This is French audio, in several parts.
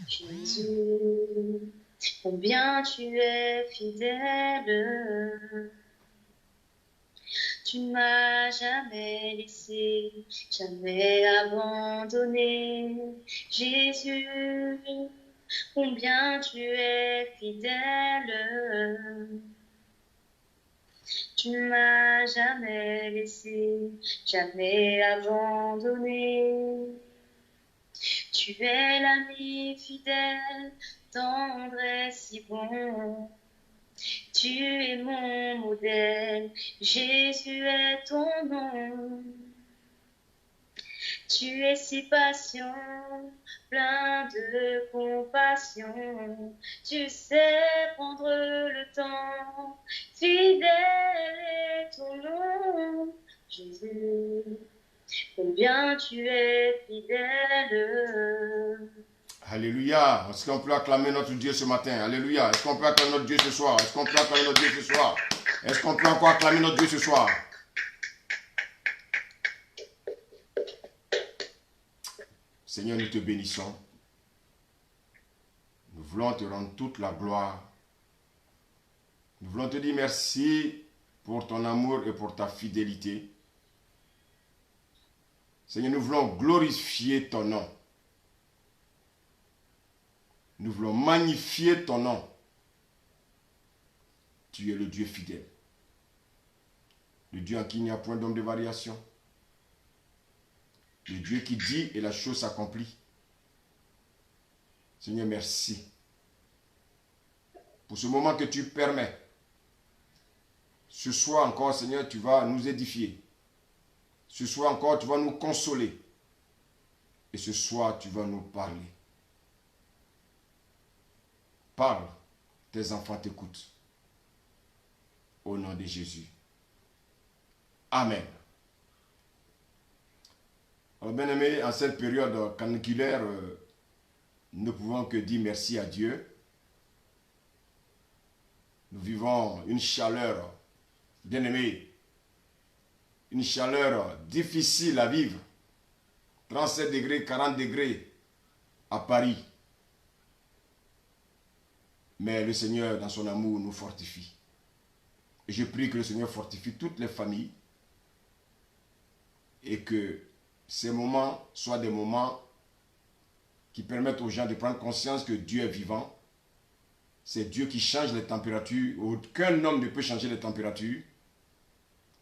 Jésus, combien tu es fidèle. Tu m'as jamais laissé, jamais abandonné. Jésus, combien tu es fidèle. Tu m'as jamais laissé, jamais abandonné. Tu es l'ami fidèle, tendre et si bon. Tu es mon modèle, Jésus est ton nom. Tu es si patient, plein de compassion. Tu sais prendre le temps, fidèle est ton nom. Jésus, combien tu es fidèle. Alléluia. Est-ce qu'on peut acclamer notre Dieu ce matin? Alléluia. Est-ce qu'on peut acclamer notre Dieu ce soir? Est-ce qu'on peut acclamer notre Dieu ce soir? Est-ce qu'on peut encore acclamer notre Dieu ce soir? Seigneur, nous te bénissons. Nous voulons te rendre toute la gloire. Nous voulons te dire merci pour ton amour et pour ta fidélité. Seigneur, nous voulons glorifier ton nom. Nous voulons magnifier ton nom. Tu es le Dieu fidèle. Le Dieu en qui il n'y a point d'homme de variation. Le Dieu qui dit et la chose s'accomplit. Seigneur, merci pour ce moment que tu permets. Ce soir encore, Seigneur, tu vas nous édifier. Ce soir encore, tu vas nous consoler. Et ce soir, tu vas nous parler. Parle, tes enfants t'écoutent. Au nom de Jésus. Amen. Alors, bien aimé, en cette période caniculaire, nous ne pouvons que dire merci à Dieu. Nous vivons une chaleur, bien aimé, une chaleur difficile à vivre. 37 degrés, 40 degrés à Paris. Mais le Seigneur, dans son amour, nous fortifie. Et je prie que le Seigneur fortifie toutes les familles et que ces moments soient des moments qui permettent aux gens de prendre conscience que Dieu est vivant. C'est Dieu qui change les températures. Aucun homme ne peut changer les températures.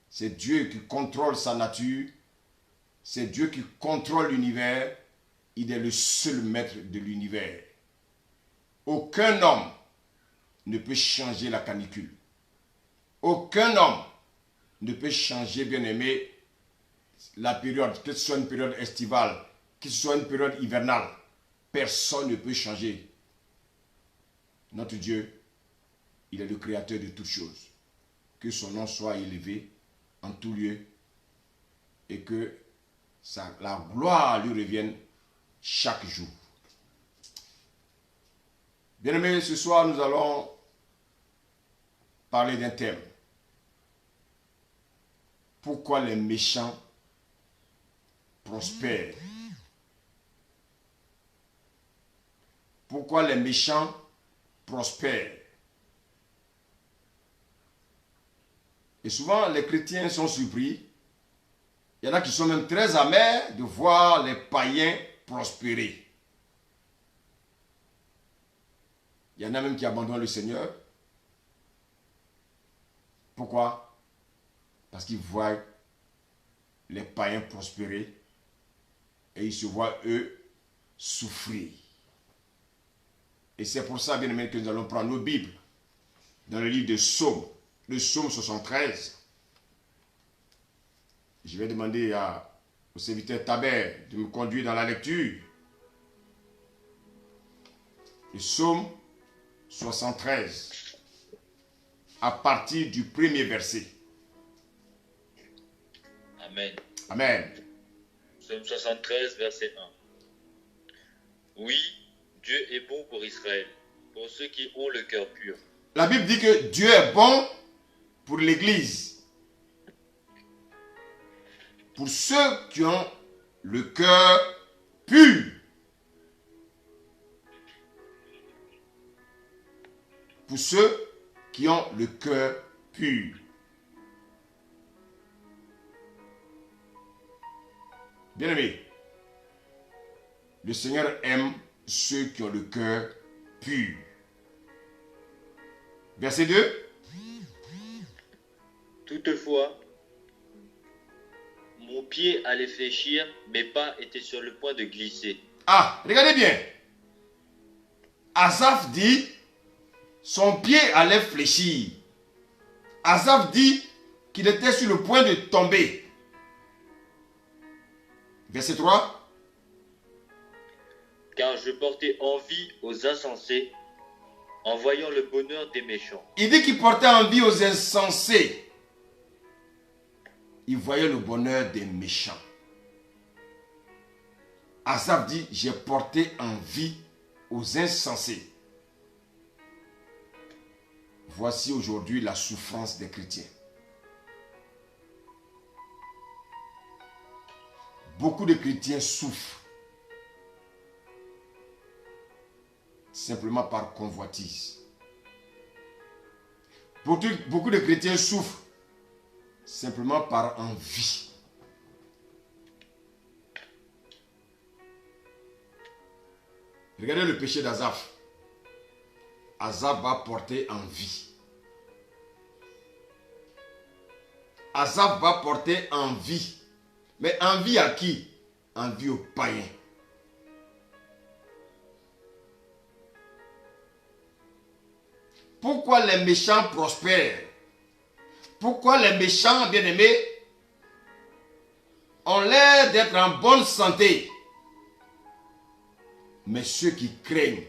C'est Dieu qui contrôle sa nature. C'est Dieu qui contrôle l'univers. Il est le seul maître de l'univers. Aucun homme ne peut changer la canicule. Aucun homme ne peut changer, bien aimé, la période, que ce soit une période estivale, que ce soit une période hivernale. Personne ne peut changer. Notre Dieu, il est le créateur de toutes choses. Que son nom soit élevé en tout lieu et que la gloire lui revienne chaque jour. Bien-aimés, ce soir, nous allons parler d'un thème. Pourquoi les méchants prospèrent? Pourquoi les méchants prospèrent? Et souvent, les chrétiens sont surpris. Il y en a qui sont même très amers de voir les païens prospérer. Il y en a même qui abandonnent le Seigneur. Pourquoi? Parce qu'ils voient les païens prospérer et ils se voient, eux, souffrir. Et c'est pour ça, bien aimé, que nous allons prendre nos Bibles dans le livre de Psaume, le Psaume 73. Je vais demander au serviteur Taber de me conduire dans la lecture. Le Psaume 73, à partir du premier verset. Amen. Amen. Psaume 73, verset 1. Oui, Dieu est bon pour Israël, pour ceux qui ont le cœur pur. La Bible dit que Dieu est bon pour l'Église. Pour ceux qui ont le cœur pur. pour ceux qui ont le cœur pur. Bien-aimés, le Seigneur aime ceux qui ont le cœur pur. Verset 2. Toutefois, mon pied allait fléchir, mes pas étaient sur le point de glisser. Ah, regardez bien. Asaph dit, son pied allait fléchir. Asaph dit qu'il était sur le point de tomber. Verset 3. Car je portais envie aux insensés en voyant le bonheur des méchants. Il dit qu'il portait envie aux insensés. Il voyait le bonheur des méchants. Asaph dit, j'ai porté envie aux insensés. Voici aujourd'hui la souffrance des chrétiens. Beaucoup de chrétiens souffrent simplement par convoitise. Beaucoup de chrétiens souffrent simplement par envie. Regardez le péché d'Asaph. Asaph va porter envie. Asaph va porter envie. Mais envie à qui? Envie aux païens. Pourquoi les méchants prospèrent? Pourquoi les méchants, bien-aimés, ont l'air d'être en bonne santé? Mais ceux qui craignent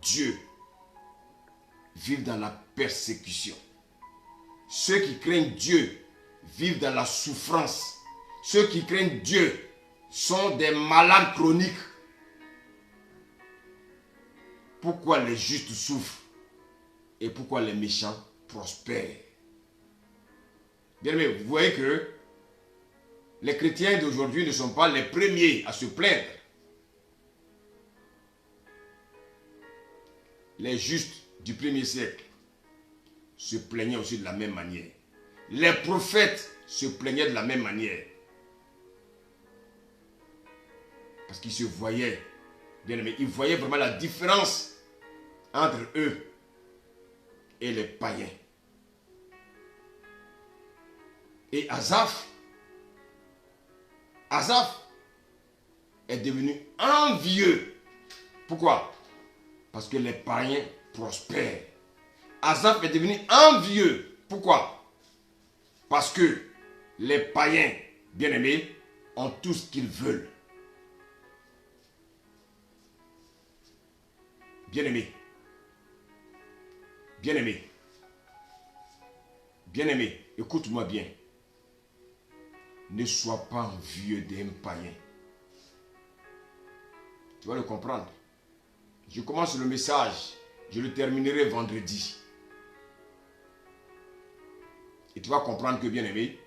Dieu vivent dans la persécution. Ceux qui craignent Dieu vivent dans la souffrance. Ceux qui craignent Dieu sont des malades chroniques. Pourquoi les justes souffrent et pourquoi les méchants prospèrent? Bien aimé, vous voyez que les chrétiens d'aujourd'hui ne sont pas les premiers à se plaindre. Les justes du premier siècle se plaignaient aussi de la même manière. Les prophètes se plaignaient de la même manière. Parce qu'ils se voyaient, bien aimés, ils voyaient vraiment la différence entre eux et les païens. Et Asaph est devenu envieux. Pourquoi? Parce que les païens prospèrent. Asaph est devenu envieux. Pourquoi? Parce que les païens, bien-aimés, ont tout ce qu'ils veulent. Bien-aimés, bien-aimés, bien-aimés, écoute-moi bien. Ne sois pas envieux d'un païen. Tu vas le comprendre. Je commence le message, je le terminerai vendredi. Et tu vas comprendre que, bien-aimé,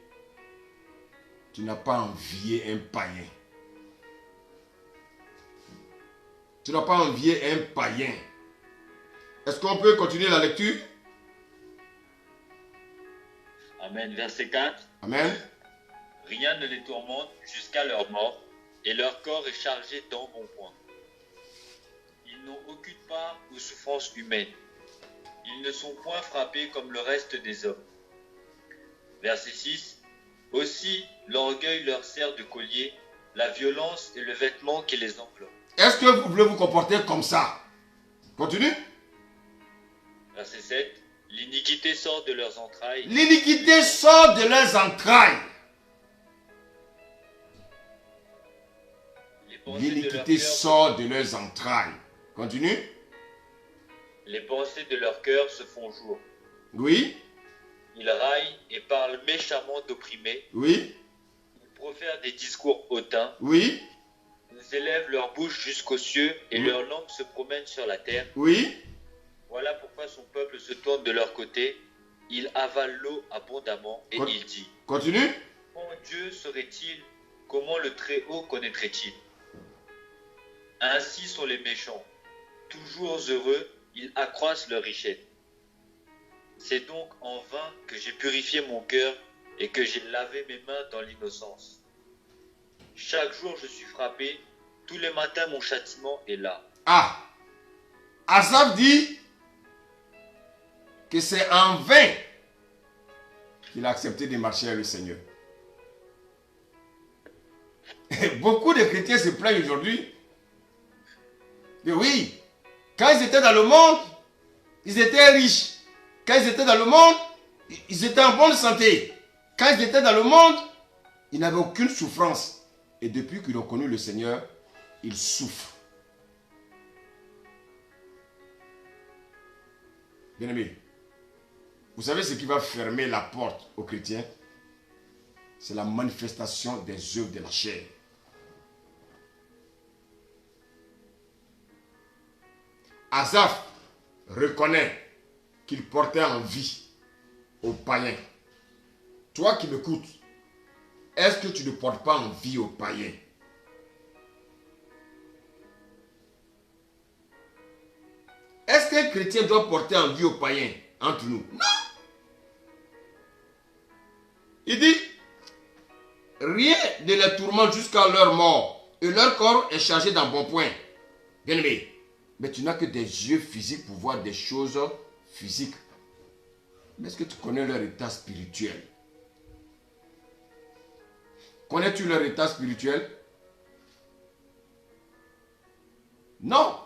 tu n'as pas envié un païen. Tu n'as pas envié un païen. Est-ce qu'on peut continuer la lecture? Amen. Verset 4. Amen. Rien ne les tourmente jusqu'à leur mort, et leur corps est chargé d'embonpoint. Ils n'ont aucune part aux souffrances humaines. Ils ne sont point frappés comme le reste des hommes. Verset 6. Aussi, l'orgueil leur sert de collier, la violence est le vêtement qui les enveloppe. Est-ce que vous voulez vous comporter comme ça? Continue. Verset 7. L'iniquité sort de leurs entrailles. L'iniquité sort de leurs entrailles. L'iniquité sort de leurs entrailles. Continue. Les pensées de leur cœur se font jour. Oui. Ils raillent et parlent méchamment d'opprimés. Oui. Ils profèrent des discours hautains. Oui. Ils élèvent leur bouche jusqu'aux cieux et leur langue se promène sur la terre. Oui. Voilà pourquoi son peuple se tourne de leur côté. Il avale l'eau abondamment et il dit. Continue. Comment Dieu serait-il? Comment le Très-Haut connaîtrait-il? Ainsi sont les méchants. Toujours heureux, ils accroissent leur richesse. C'est donc en vain que j'ai purifié mon cœur et que j'ai lavé mes mains dans l'innocence. Chaque jour je suis frappé, tous les matins mon châtiment est là. Ah, Asaph dit que c'est en vain qu'il a accepté de marcher avec le Seigneur. Beaucoup de chrétiens se plaignent aujourd'hui. Mais oui, quand ils étaient dans le monde, ils étaient riches. Quand ils étaient dans le monde, ils étaient en bonne santé. Quand ils étaient dans le monde, ils n'avaient aucune souffrance. Et depuis qu'ils ont connu le Seigneur, ils souffrent. Bien-aimés, vous savez ce qui va fermer la porte aux chrétiens? C'est la manifestation des œuvres de la chair. Asaph reconnaît qu'il portait envie aux païens. Toi qui m'écoutes, est-ce que tu ne portes pas envie aux païens? Est-ce qu'un chrétien doit porter envie aux païens entre nous? Non! Il dit, rien ne les tourmente jusqu'à leur mort, et leur corps est chargé d'embonpoint. Bien-aimé, mais tu n'as que des yeux physiques pour voir des choses physiques. Mais est-ce que tu connais leur état spirituel? Connais-tu leur état spirituel? Non.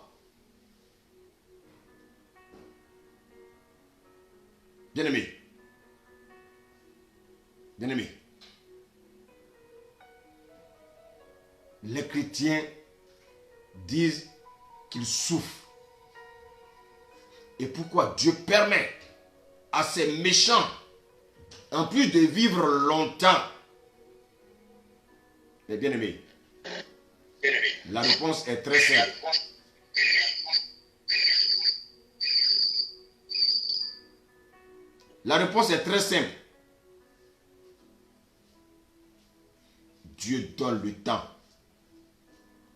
Bien-aimé. Bien-aimé. Les chrétiens disent qu'ils souffrent. Et pourquoi Dieu permet à ces méchants, en plus de vivre longtemps? Mais bien-aimé, la réponse est très simple. La réponse est très simple. Dieu donne le temps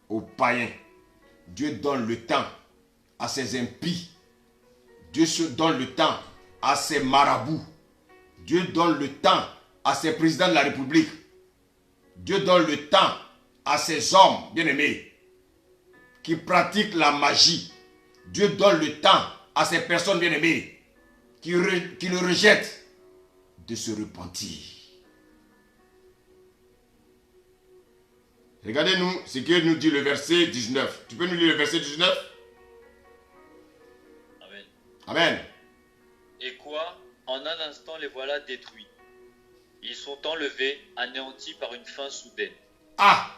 aux païens. Dieu donne le temps à ses impies. Dieu se donne le temps à ses marabouts. Dieu donne le temps à ses présidents de la République. Dieu donne le temps à ces hommes bien-aimés qui pratiquent la magie. Dieu donne le temps à ces personnes bien-aimées qui le rejettent de se repentir. Regardez-nous ce que nous dit le verset 19. Tu peux nous lire le verset 19? Amen. Amen. Et quoi? En un instant les voilà détruits. Ils sont enlevés, anéantis par une fin soudaine. Ah!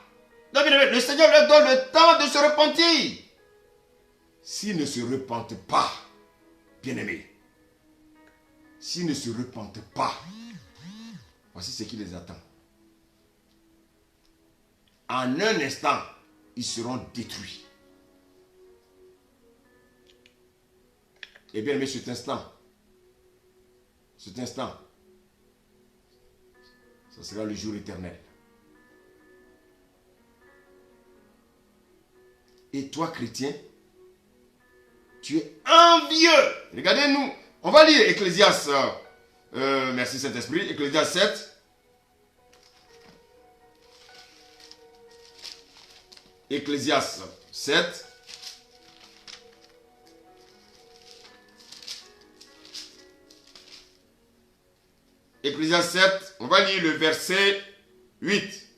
Non, bien-aimé, le Seigneur leur donne le temps de se repentir. S'ils ne se repentent pas, bien-aimés, s'ils ne se repentent pas, voici ce qui les attend. En un instant, ils seront détruits. Et bien aimé, cet instant, ça sera le jour éternel. Et toi, chrétien, tu es envieux. Regardez-nous, on va lire Ecclésiaste, merci Saint-Esprit, Ecclésiaste 7. Ecclésiaste 7. Ecclésiaste 7, on va lire le verset 8.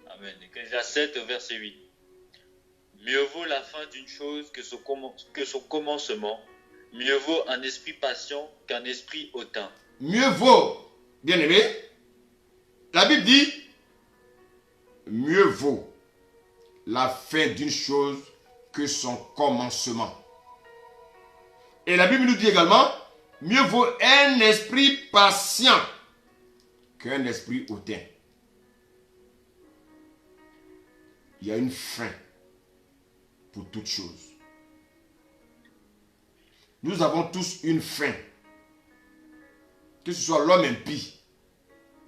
Amen. Ecclésiaste 7, verset 8. Mieux vaut la fin d'une chose que son commencement. Mieux vaut un esprit patient qu'un esprit hautain. Mieux vaut, bien-aimé, la Bible dit, mieux vaut la fin d'une chose que son commencement. Et la Bible nous dit également, mieux vaut un esprit patient qu'un esprit hautain. Il y a une fin pour toute chose. Nous avons tous une fin. Que ce soit l'homme impie,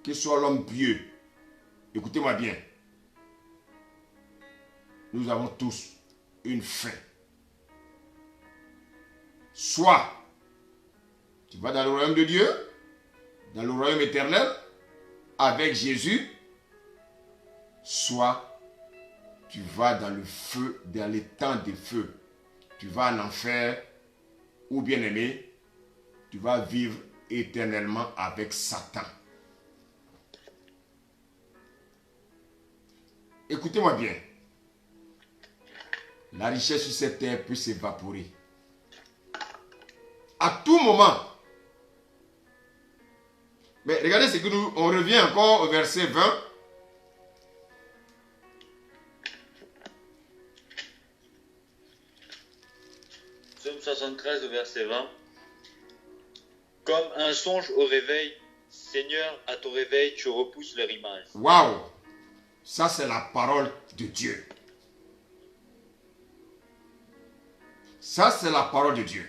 que ce soit l'homme pieux. Écoutez-moi bien. Nous avons tous une fin. Soit tu vas dans le royaume de Dieu, dans le royaume éternel, avec Jésus, soit tu vas dans le feu, dans les temps de feu. Tu vas en enfer, ou bien aimé, tu vas vivre éternellement avec Satan. Écoutez-moi bien. La richesse sur cette terre peut s'évaporer. À tout moment. Mais regardez ce que on revient encore au verset 20. Psaume 73 au verset 20. Comme un songe au réveil, Seigneur, à ton réveil, tu repousses leur image. Waouh! Ça, c'est la parole de Dieu. Ça, c'est la parole de Dieu.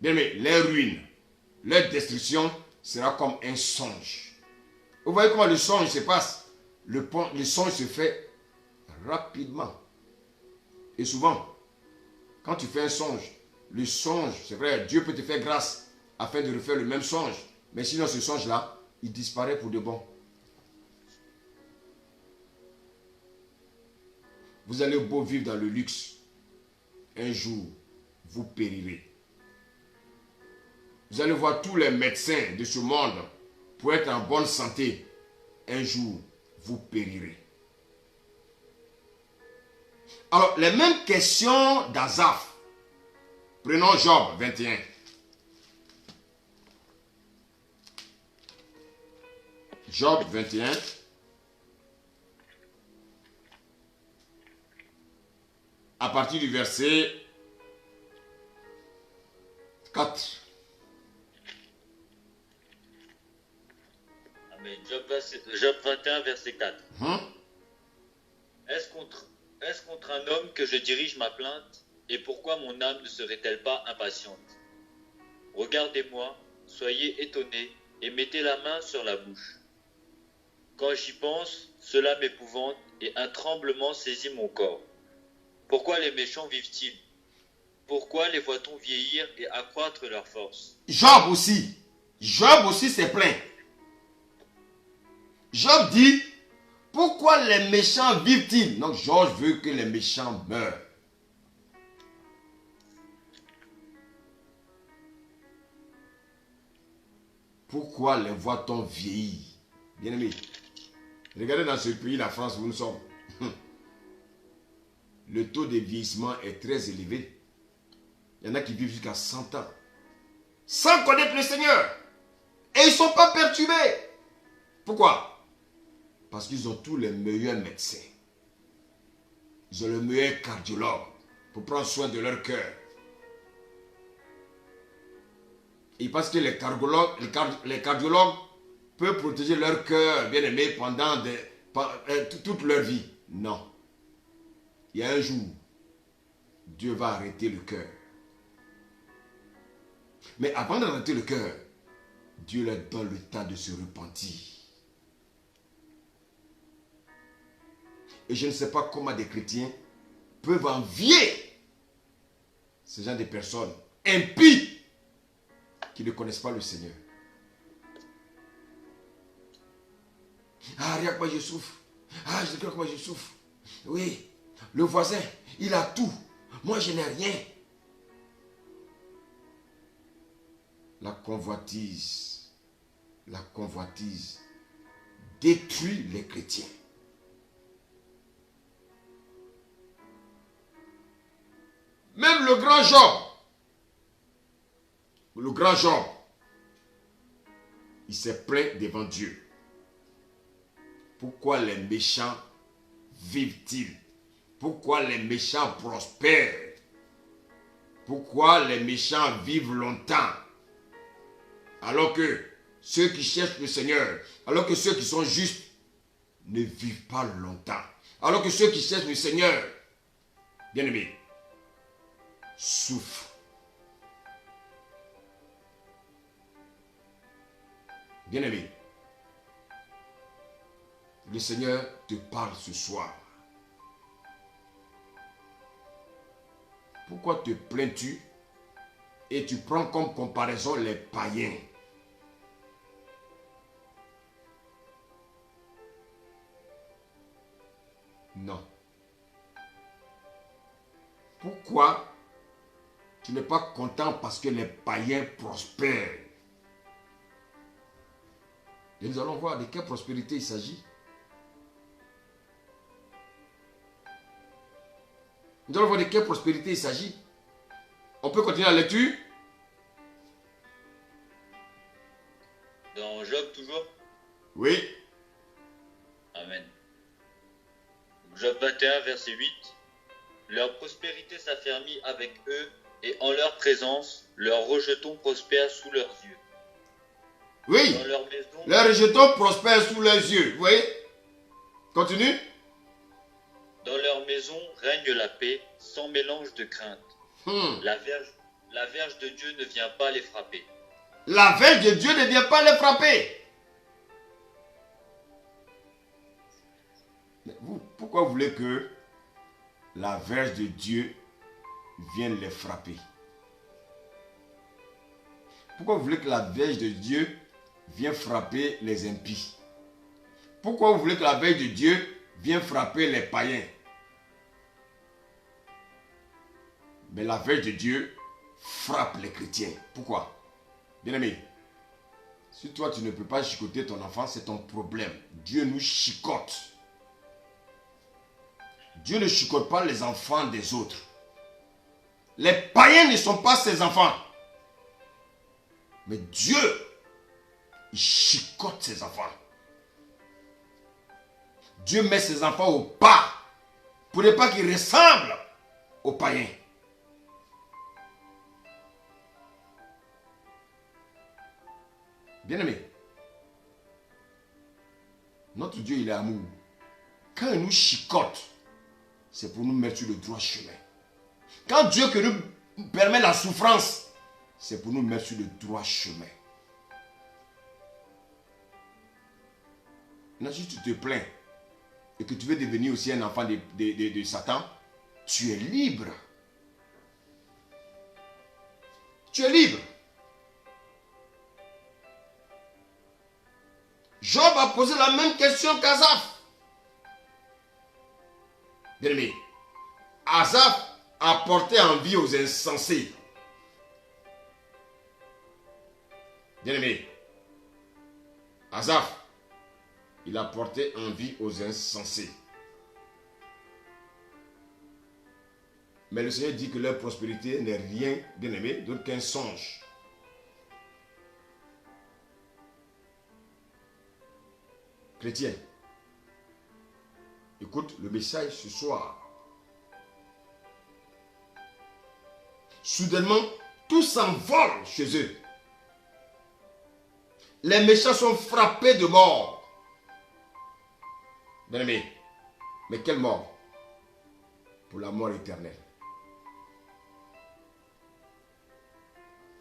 Bien, mais les ruines, leur destruction sera comme un songe. Vous voyez comment le songe se passe? Le songe se fait rapidement. Et souvent, quand tu fais un songe, le songe, c'est vrai, Dieu peut te faire grâce afin de refaire le même songe. Mais sinon, ce songe-là, il disparaît pour de bon. Vous allez beau vivre dans le luxe. Un jour, vous périrez. Vous allez voir tous les médecins de ce monde pour être en bonne santé. Un jour, vous périrez. Alors, les mêmes questions d'Asaph. Prenons Job 21. Job 21. À partir du verset 4. Amen. Job 21, verset 4. Est-ce contre un homme que je dirige ma plainte? Et pourquoi mon âme ne serait-elle pas impatiente? Regardez-moi, soyez étonnés, et mettez la main sur la bouche. Quand j'y pense, cela m'épouvante, et un tremblement saisit mon corps. Pourquoi les méchants vivent-ils? Pourquoi les voit-on vieillir et accroître leur force? Job aussi s'est plaint. Job dit, pourquoi les méchants vivent-ils? Donc Job veut que les méchants meurent. Pourquoi les voit-on vieillir? Bien-aimés, regardez dans ce pays, la France, où nous sommes. Le taux de vieillissement est très élevé. Il y en a qui vivent jusqu'à 100 ans. Sans connaître le Seigneur. Et ils ne sont pas perturbés. Pourquoi? Parce qu'ils ont tous les meilleurs médecins. Ils ont le meilleur cardiologue pour prendre soin de leur cœur. Et parce que les cardiologues peuvent protéger leur cœur, bien aimé, pendant toute leur vie. Non. Il y a un jour, Dieu va arrêter le cœur. Mais avant d'arrêter le cœur, Dieu leur donne le temps de se repentir. Et je ne sais pas comment des chrétiens peuvent envier ce genre de personnes impies qui ne connaissent pas le Seigneur. Ah, regarde comment je souffre. Ah, je regarde comment je souffre. Oui, le voisin, il a tout. Moi, je n'ai rien. La convoitise détruit les chrétiens. Même le grand Job, il s'est plaint devant Dieu. Pourquoi les méchants vivent-ils? Pourquoi les méchants prospèrent? Pourquoi les méchants vivent longtemps? Alors que ceux qui cherchent le Seigneur, alors que ceux qui sont justes ne vivent pas longtemps. Alors que ceux qui cherchent le Seigneur, bien-aimés, souffrent. Bien-aimés, le Seigneur te parle ce soir. Pourquoi te plains-tu et tu prends comme comparaison les païens? Non. Pourquoi tu n'es pas content parce que les païens prospèrent? Et nous allons voir de quelle prospérité il s'agit. Nous allons voir de quelle prospérité il s'agit. On peut continuer la lecture? Dans Job toujours? Oui. Amen. Job 21, verset 8. Leur prospérité s'affermit avec eux, et en leur présence, leurs rejetons prospèrent sous leurs yeux. Oui. Dans leur maison, Les rejetons prospèrent sous leurs yeux. Vous voyez? Continue. dans leur maison règne la paix, sans mélange de crainte. La verge de Dieu ne vient pas les frapper. La verge de Dieu ne vient pas les frapper. Mais vous, pourquoi vous voulez que la verge de Dieu vienne les frapper? Pourquoi vous voulez que la verge de Dieu vienne frapper les impies? Pourquoi vous voulez que la verge de Dieu vienne frapper les païens? Mais la verge de Dieu frappe les chrétiens. Pourquoi? Bien-aimé, si toi tu ne peux pas chicoter ton enfant, c'est ton problème. Dieu nous chicote. Dieu ne chicote pas les enfants des autres. Les païens ne sont pas ses enfants. Mais Dieu, il chicote ses enfants. Dieu met ses enfants au pas pour ne pas qu'ils ressemblent aux païens. Bien-aimé, notre Dieu, il est amour. Quand il nous chicote, c'est pour nous mettre sur le droit chemin. Quand Dieu que nous permet la souffrance, c'est pour nous mettre sur le droit chemin. Maintenant, si tu te plains et que tu veux devenir aussi un enfant de Satan, tu es libre. Tu es libre. Job a posé la même question qu'Asaph. Bien-aimé, Asaph a porté envie aux insensés. Bien-aimé, Asaph, il a porté envie aux insensés. Mais le Seigneur dit que leur prospérité n'est rien, bien-aimé, d'autre qu'un songe. Chrétien, écoute le message ce soir. Soudainement, tout s'envole chez eux. Les méchants sont frappés de mort. Bien-aimé, mais quelle mort? Pour la mort éternelle.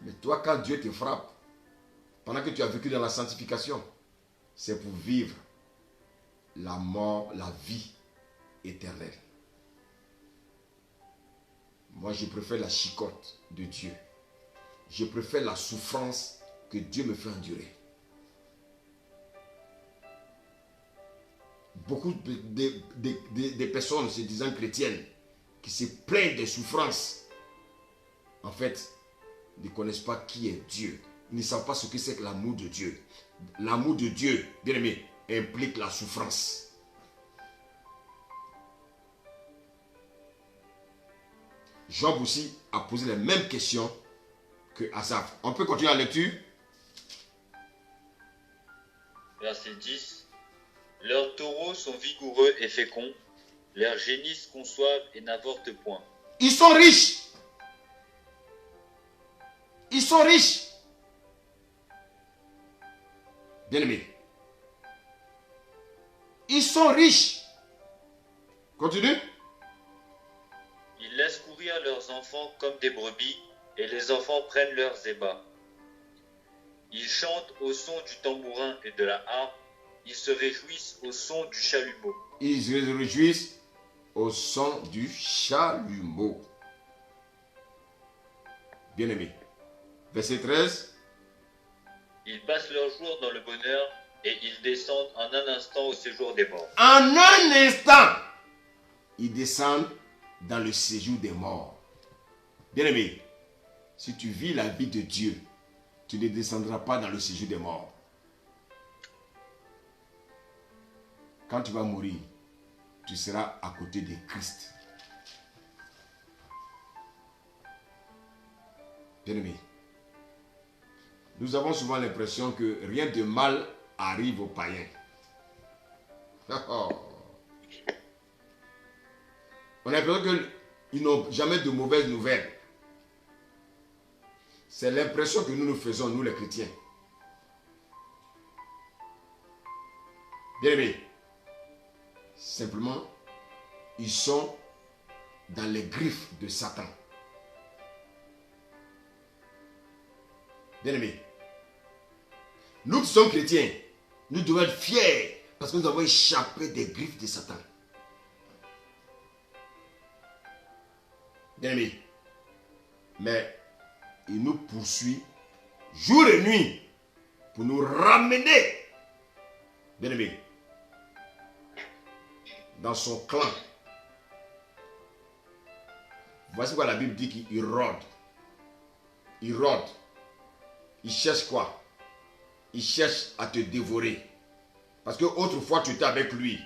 Mais toi, quand Dieu te frappe, pendant que tu as vécu dans la sanctification, c'est pour vivre la mort, la vie éternelle. Moi, je préfère la chicote de Dieu. Je préfère la souffrance que Dieu me fait endurer. Beaucoup de personnes se disant chrétiennes qui se plaignent des souffrances, en fait, ne connaissent pas qui est Dieu. Ils ne savent pas ce que c'est que l'amour de Dieu. L'amour de Dieu, bien aimé, implique la souffrance. Job aussi a posé les mêmes questions que Asaph. On peut continuer la lecture? Verset 10. Leurs taureaux sont vigoureux et féconds, leurs génisses conçoivent et n'avortent point. Ils sont riches. Ils sont riches. Bien-aimés, ils sont riches. Continue. Ils laissent courir leurs enfants comme des brebis, et les enfants prennent leurs ébats. Ils chantent au son du tambourin et de la harpe, ils se réjouissent au son du chalumeau. Ils se réjouissent au son du chalumeau. Bien-aimé. Verset 13. Ils passent leur jour dans le bonheur et ils descendent en un instant au séjour des morts. En un instant, ils descendent dans le séjour des morts. Bien-aimé, si tu vis la vie de Dieu, tu ne descendras pas dans le séjour des morts. Quand tu vas mourir, tu seras à côté de Christ. Bien-aimé, nous avons souvent l'impression que rien de mal arrive aux païens. On a l'impression qu'ils n'ont jamais de mauvaises nouvelles. C'est l'impression que nous nous faisons, nous les chrétiens. Bien-aimé, simplement, ils sont dans les griffes de Satan. Bien-aimé, nous qui sommes chrétiens, nous devons être fiers parce que nous avons échappé des griffes de Satan. Bien-aimé, mais il nous poursuit jour et nuit pour nous ramener, bien-aimé, dans son clan. Voici quoi la Bible dit qu'il rôde. Il rôde. Il cherche quoi? Il cherche à te dévorer. Parce que autrefois tu étais avec lui.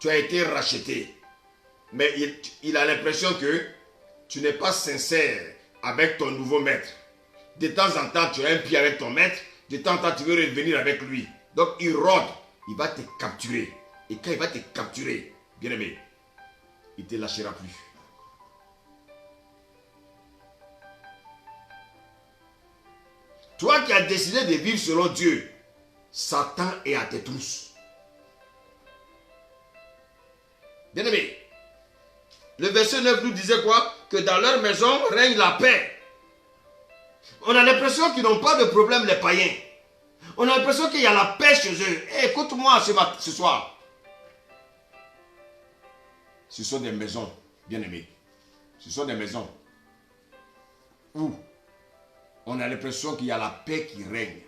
Tu as été racheté. Mais il a l'impression que tu n'es pas sincère avec ton nouveau maître. De temps en temps, tu as un pied avec ton maître. De temps en temps, tu veux revenir avec lui. Donc il rôde. Il va te capturer. Et quand il va te capturer, bien-aimé, il ne te lâchera plus. Toi qui as décidé de vivre selon Dieu, Satan est à tes trousses. Bien-aimé, le verset 9 nous disait quoi? Que dans leur maison règne la paix. On a l'impression qu'ils n'ont pas de problème, les païens. On a l'impression qu'il y a la paix chez eux. Écoute-moi ce soir. Ce sont des maisons, bien-aimés. Ce sont des maisons où on a l'impression qu'il y a la paix qui règne.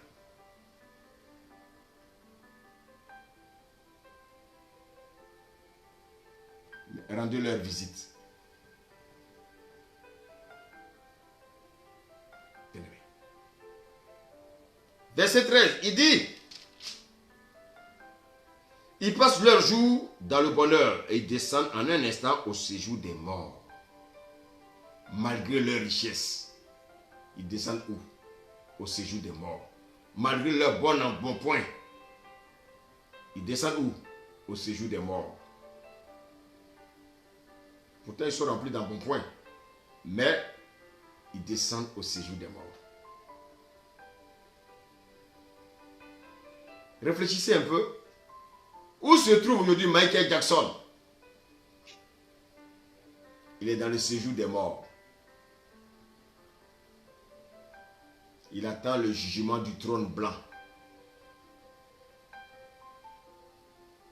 Rendez leur visite. Bien-aimé. Verset 13, il dit, ils passent leur jour dans le bonheur et ils descendent en un instant au séjour des morts. Malgré leur richesse, ils descendent où? Au séjour des morts. Malgré leur bon point, ils descendent où? Au séjour des morts. Pourtant, ils sont remplis d'un bon point. Mais ils descendent au séjour des morts. Réfléchissez un peu. Où se trouve aujourd'hui Michael Jackson? Il est dans le séjour des morts. Il attend le jugement du trône blanc.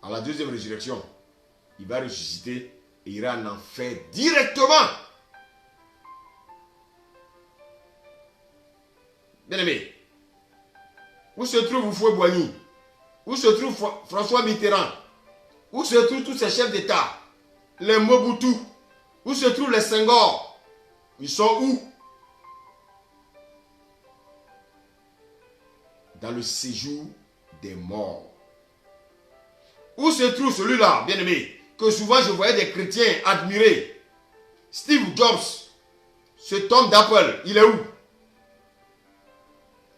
À la deuxième résurrection, il va ressusciter et ira en enfer directement. Bien-aimé, où se trouve Houphouët-Boigny? Où se trouve François Mitterrand? Où se trouvent tous ces chefs d'État? Les Mobutu? Où se trouvent les Senghor? Ils sont où? Dans le séjour des morts. Où se trouve celui-là, bien-aimé, que souvent je voyais des chrétiens admirer? Steve Jobs, cet homme d'Apple, il est où?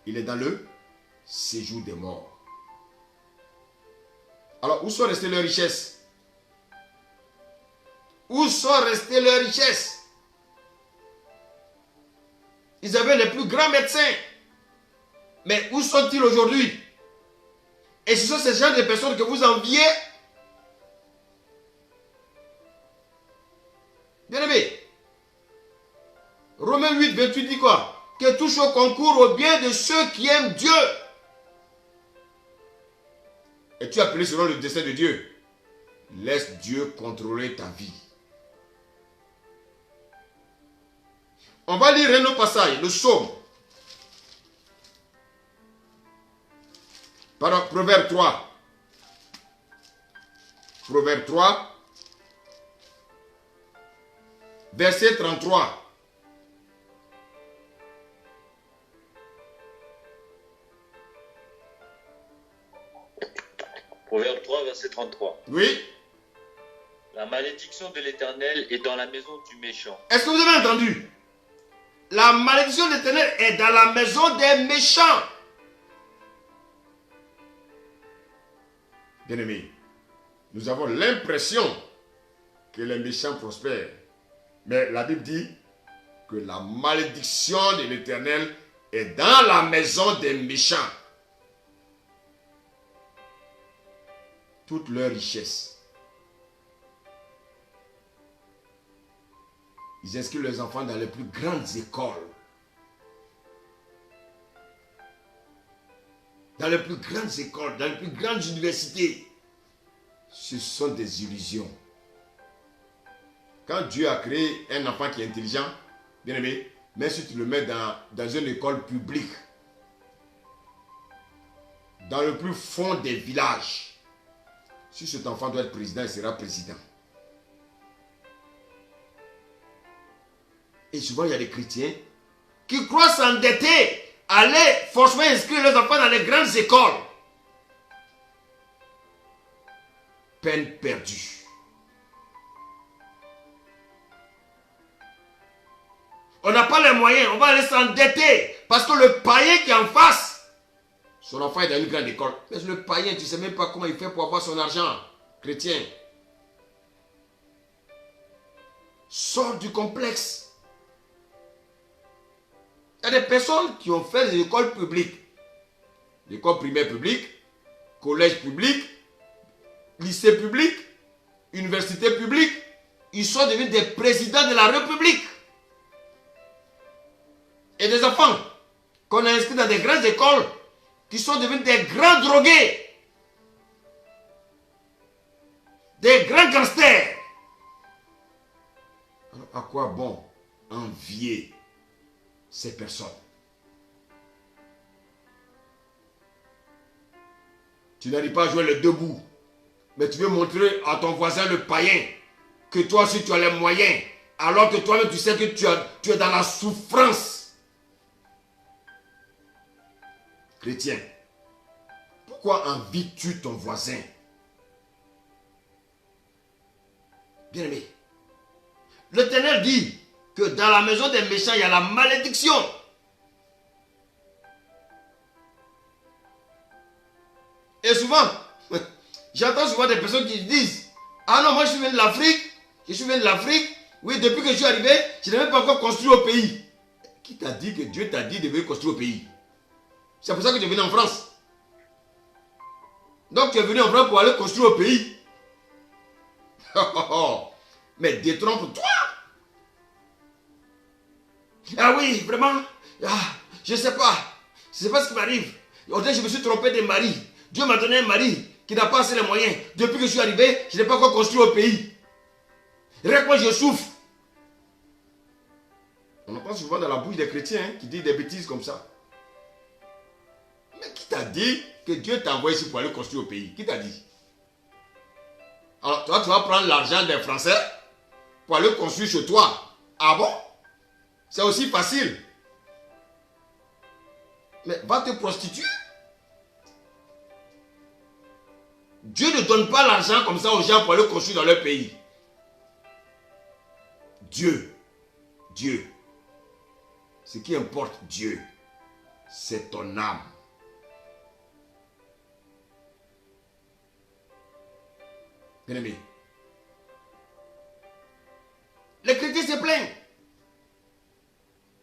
Il est dans le séjour des morts. Alors, où sont restées leurs richesses? Où sont restées leurs richesses? Ils avaient les plus grands médecins. Mais où sont-ils aujourd'hui? Et ce sont ces gens de personnes que vous enviez. Bien-aimé, Romains 8, 28 dit quoi? Que tout chose concourt au bien de ceux qui aiment Dieu. Es-tu appelé selon le dessein de Dieu? Laisse Dieu contrôler ta vie. On va lire un autre passage, le psaume. Pardon, Proverbe 3. Proverbe 3. Verset 33. Proverbe 3, verset 33. Oui. La malédiction de l'Éternel est dans la maison du méchant. Est-ce que vous avez entendu? La malédiction de l'Éternel est dans la maison des méchants. Bien-aimés, nous avons l'impression que les méchants prospèrent. Mais la Bible dit que la malédiction de l'Éternel est dans la maison des méchants. Toute leur richesse. Ils inscrivent leurs enfants dans les plus grandes écoles. Dans les plus grandes écoles, dans les plus grandes universités. Ce sont des illusions. Quand Dieu a créé un enfant qui est intelligent, bien aimé, même si tu le mets dans une école publique, dans le plus fond des villages, si cet enfant doit être président, il sera président. Et souvent, il y a des chrétiens qui croient s'endetter, aller forcément inscrire leurs enfants dans les grandes écoles. Peine perdue. On n'a pas les moyens, on va aller s'endetter parce que le païen qui est en face, son enfant est dans une grande école. Mais le païen, tu ne sais même pas comment il fait pour avoir son argent, chrétien. Sors du complexe. Il y a des personnes qui ont fait des écoles publiques. L'école primaire publique, collège public, lycée public, université publique. Ils sont devenus des présidents de la République. Et des enfants qu'on a inscrits dans des grandes écoles qui sont devenus des grands drogués. Des grands gangsters. Alors, à quoi bon envier ces personnes? Tu n'arrives pas à jouer le debout, mais tu veux montrer à ton voisin le païen que toi aussi tu as les moyens, alors que toi-même tu sais que tu es dans la souffrance. Chrétien, pourquoi envies-tu ton voisin? Bien-aimé, l'Éternel dit que dans la maison des méchants, il y a la malédiction. Et souvent, j'entends souvent des personnes qui disent: ah non, moi je suis venu de l'Afrique, oui, depuis que je suis arrivé, je n'ai même pas encore construit au pays. Qui t'a dit que Dieu t'a dit de venir construire au pays? C'est pour ça que tu es venu en France. Donc tu es venu en France pour aller construire au pays. Mais détrompe-toi. Ah oui, vraiment, je ne sais pas. Je ne sais pas ce qui m'arrive. Aujourd'hui, je me suis trompé de mari. Dieu m'a donné un mari qui n'a pas assez les moyens. Depuis que je suis arrivé, je n'ai pas encore construit au pays. Regarde, moi, je souffre. On entend souvent dans la bouche des chrétiens qui disent des bêtises comme ça. Mais qui t'a dit que Dieu t'a envoyé ici pour aller construire au pays? Qui t'a dit? Alors, toi, tu vas prendre l'argent des Français pour aller construire chez toi. Ah bon? C'est aussi facile. Mais va te prostituer. Dieu ne donne pas l'argent comme ça aux gens pour aller construire dans leur pays. Dieu. Ce qui importe, Dieu, c'est ton âme. Bien-aimé, les chrétiens se plaignent.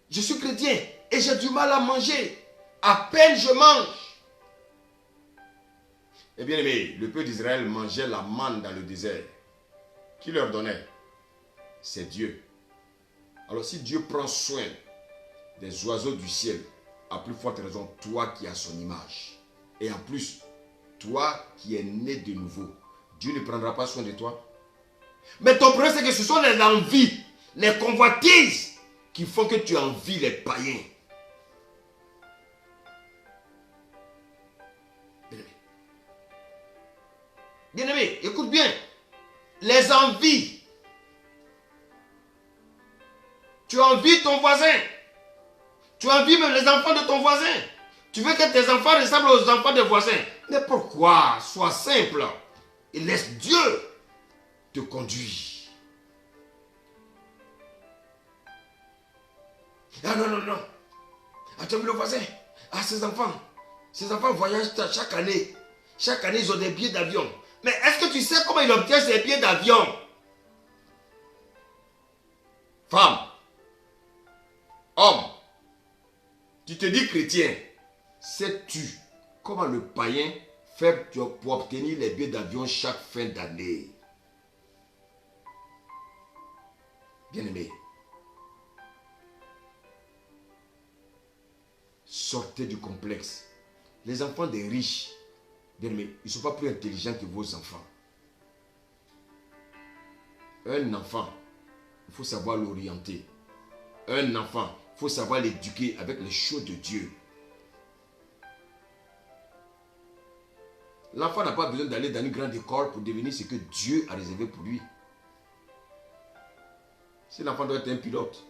Je suis chrétien et j'ai du mal à manger. À peine je mange. Et bien aimé, le peuple d'Israël mangeait la manne dans le désert. Qui leur donnait? C'est Dieu. Alors si Dieu prend soin des oiseaux du ciel, à plus forte raison, toi qui as son image. Et en plus, toi qui es né de nouveau, Dieu ne prendra pas soin de toi. Mais ton problème, c'est que ce sont les envies, les convoitises qui font que tu envies les païens. Bien-aimé. Bien-aimé, écoute bien. Les envies. Tu envies ton voisin. Tu envies même les enfants de ton voisin. Tu veux que tes enfants ressemblent aux enfants des voisins. Mais pourquoi? Sois simple et laisse Dieu te conduire. Ah non, non, non. Ah, tu as vu le voisin? Ah, ses enfants voyagent chaque année. Chaque année, ils ont des billets d'avion. Mais est-ce que tu sais comment il obtient ces billets d'avion? Femme, homme, tu te dis chrétien. Sais-tu comment le païen fait pour obtenir les billets d'avion chaque fin d'année? Bien-aimé, sortez du complexe. Les enfants des riches, bien-aimé, ils ne sont pas plus intelligents que vos enfants. Un enfant, il faut savoir l'orienter. Un enfant, il faut savoir l'éduquer avec les choses de Dieu. L'enfant n'a pas besoin d'aller dans une grande école pour devenir ce que Dieu a réservé pour lui. Si l'enfant doit être un pilote,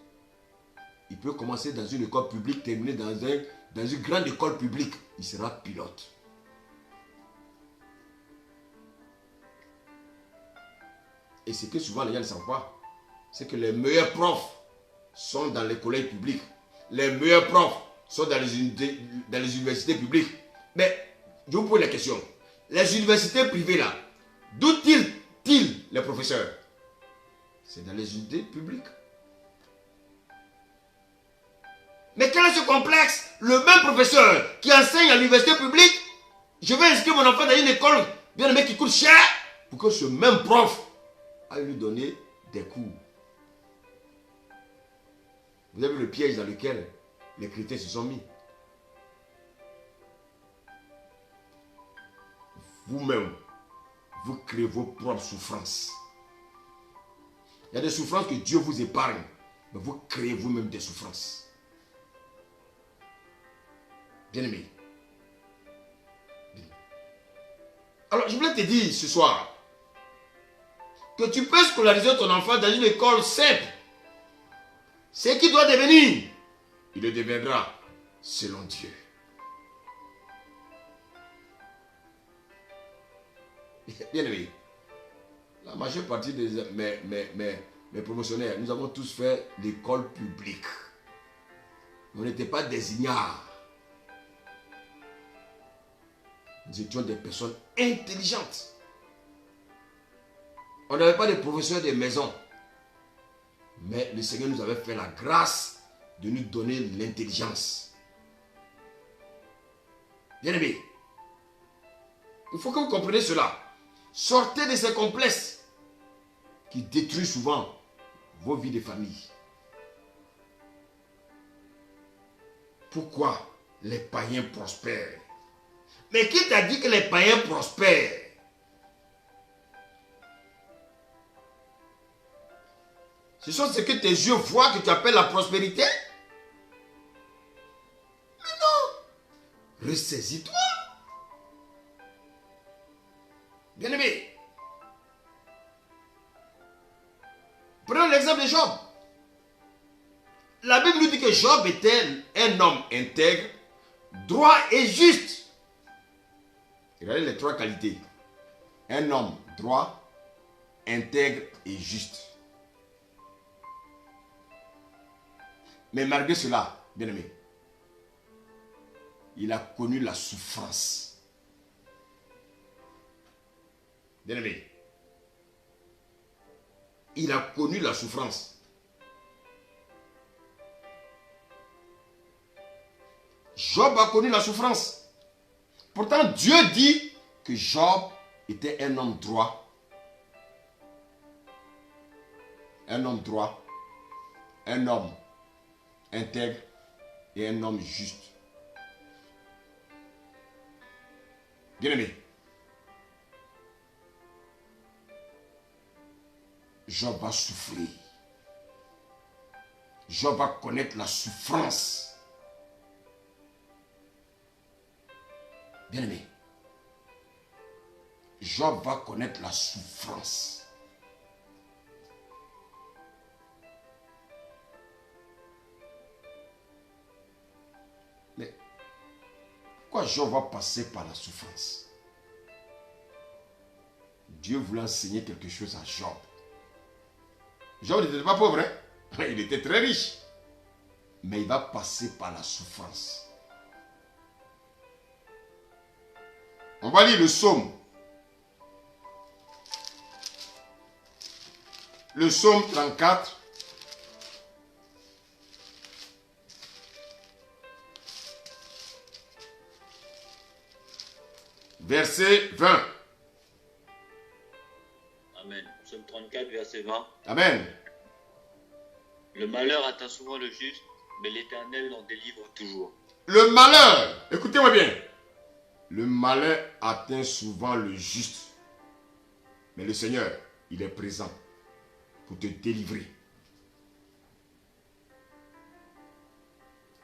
il peut commencer dans une école publique, terminer dans une grande école publique. Il sera pilote. Et ce que souvent les gens ne savent pas, c'est que les meilleurs profs sont dans les collèges publics. Les meilleurs profs sont dans les universités publiques. Mais je vous pose la question. Les universités privées là, d'où tirent-ils les professeurs? C'est dans les universités publiques. Mais quel est ce complexe? Le même professeur qui enseigne à l'université publique, je vais inscrire mon enfant dans une école bien aimée qui coûte cher pour que ce même prof aille lui donner des cours. Vous avez vu le piège dans lequel les chrétiens se sont mis. Vous-même, vous créez vos propres souffrances. Il y a des souffrances que Dieu vous épargne, mais vous créez vous-même des souffrances. Bien-aimé. Alors, je voulais te dire ce soir que tu peux scolariser ton enfant dans une école simple. Ce qu'il doit devenir, il le deviendra selon Dieu. Bien-aimé, la majeure partie de mes promotionnaires, nous avons tous fait l'école publique. On n'était pas des ignares. Nous étions des personnes intelligentes. On n'avait pas de professeurs de maison. Mais le Seigneur nous avait fait la grâce de nous donner l'intelligence. Bien-aimé, il faut que vous compreniez cela. Sortez de ces complexes qui détruisent souvent vos vies de famille. Pourquoi les païens prospèrent? Mais qui t'a dit que les païens prospèrent? Ce sont ce que tes yeux voient que tu appelles la prospérité? Mais non! Ressaisis-toi! Bien-aimé, prenons l'exemple de Job. La Bible nous dit que Job était un homme intègre, droit et juste. Regardez les trois qualités. Un homme droit, intègre et juste. Mais malgré cela, bien-aimé, il a connu la souffrance. Bien-aimé, il a connu la souffrance. Job a connu la souffrance. Pourtant, Dieu dit que Job était un homme droit. Un homme droit. Un homme intègre et un homme juste. Bien-aimé, Job a souffert. Job va connaître la souffrance. Bien-aimé, Job va connaître la souffrance. Mais pourquoi Job va passer par la souffrance? Dieu voulait enseigner quelque chose à Job. Job n'était pas pauvre, hein? Il était très riche. Mais il va passer par la souffrance. On va lire le psaume. Le psaume 34. Verset 20. Amen. Psaume 34, verset 20. Amen. Le malheur atteint souvent le juste, mais l'Éternel l'en délivre toujours. Le malheur, écoutez-moi bien. Le malheur atteint souvent le juste. Mais le Seigneur, il est présent pour te délivrer.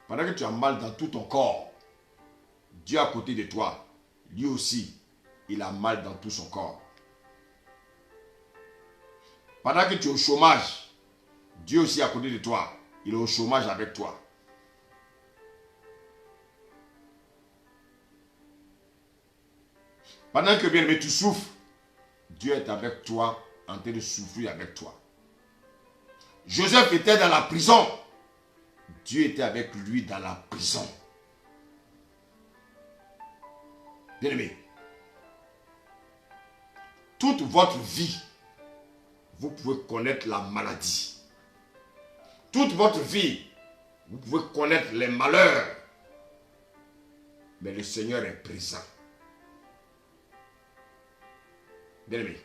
Pendant que tu as mal dans tout ton corps, Dieu à côté de toi, lui aussi, il a mal dans tout son corps. Pendant que tu es au chômage, Dieu aussi à côté de toi, il est au chômage avec toi. Pendant que bien aimé tu souffres, Dieu est avec toi, en train de souffrir avec toi. Joseph était dans la prison. Dieu était avec lui dans la prison. Bien aimé, toute votre vie, vous pouvez connaître la maladie. Toute votre vie, vous pouvez connaître les malheurs. Mais le Seigneur est présent. Bien-aimé,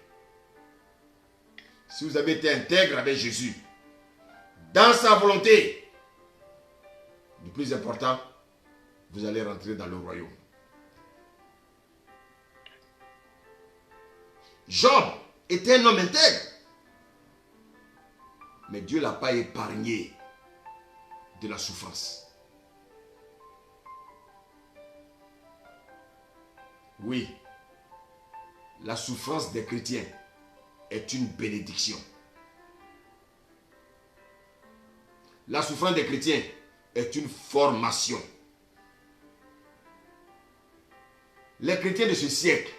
si vous avez été intègre avec Jésus, dans sa volonté, le plus important, vous allez rentrer dans le royaume. Job était un homme intègre, mais Dieu ne l'a pas épargné de la souffrance. Oui, la souffrance des chrétiens est une bénédiction. La souffrance des chrétiens est une formation. Les chrétiens de ce siècle,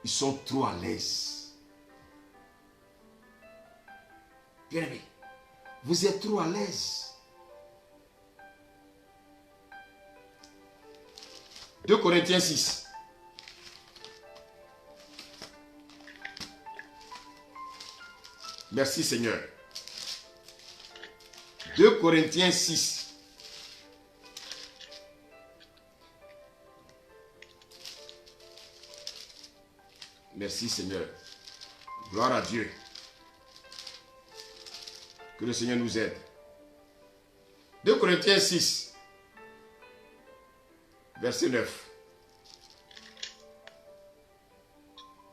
ils sont trop à l'aise. Bien-aimé, vous êtes trop à l'aise. 2 Corinthiens 6. Merci Seigneur. 2 Corinthiens 6. Merci Seigneur. Gloire à Dieu. Que le Seigneur nous aide. 2 Corinthiens 6. Verset 9.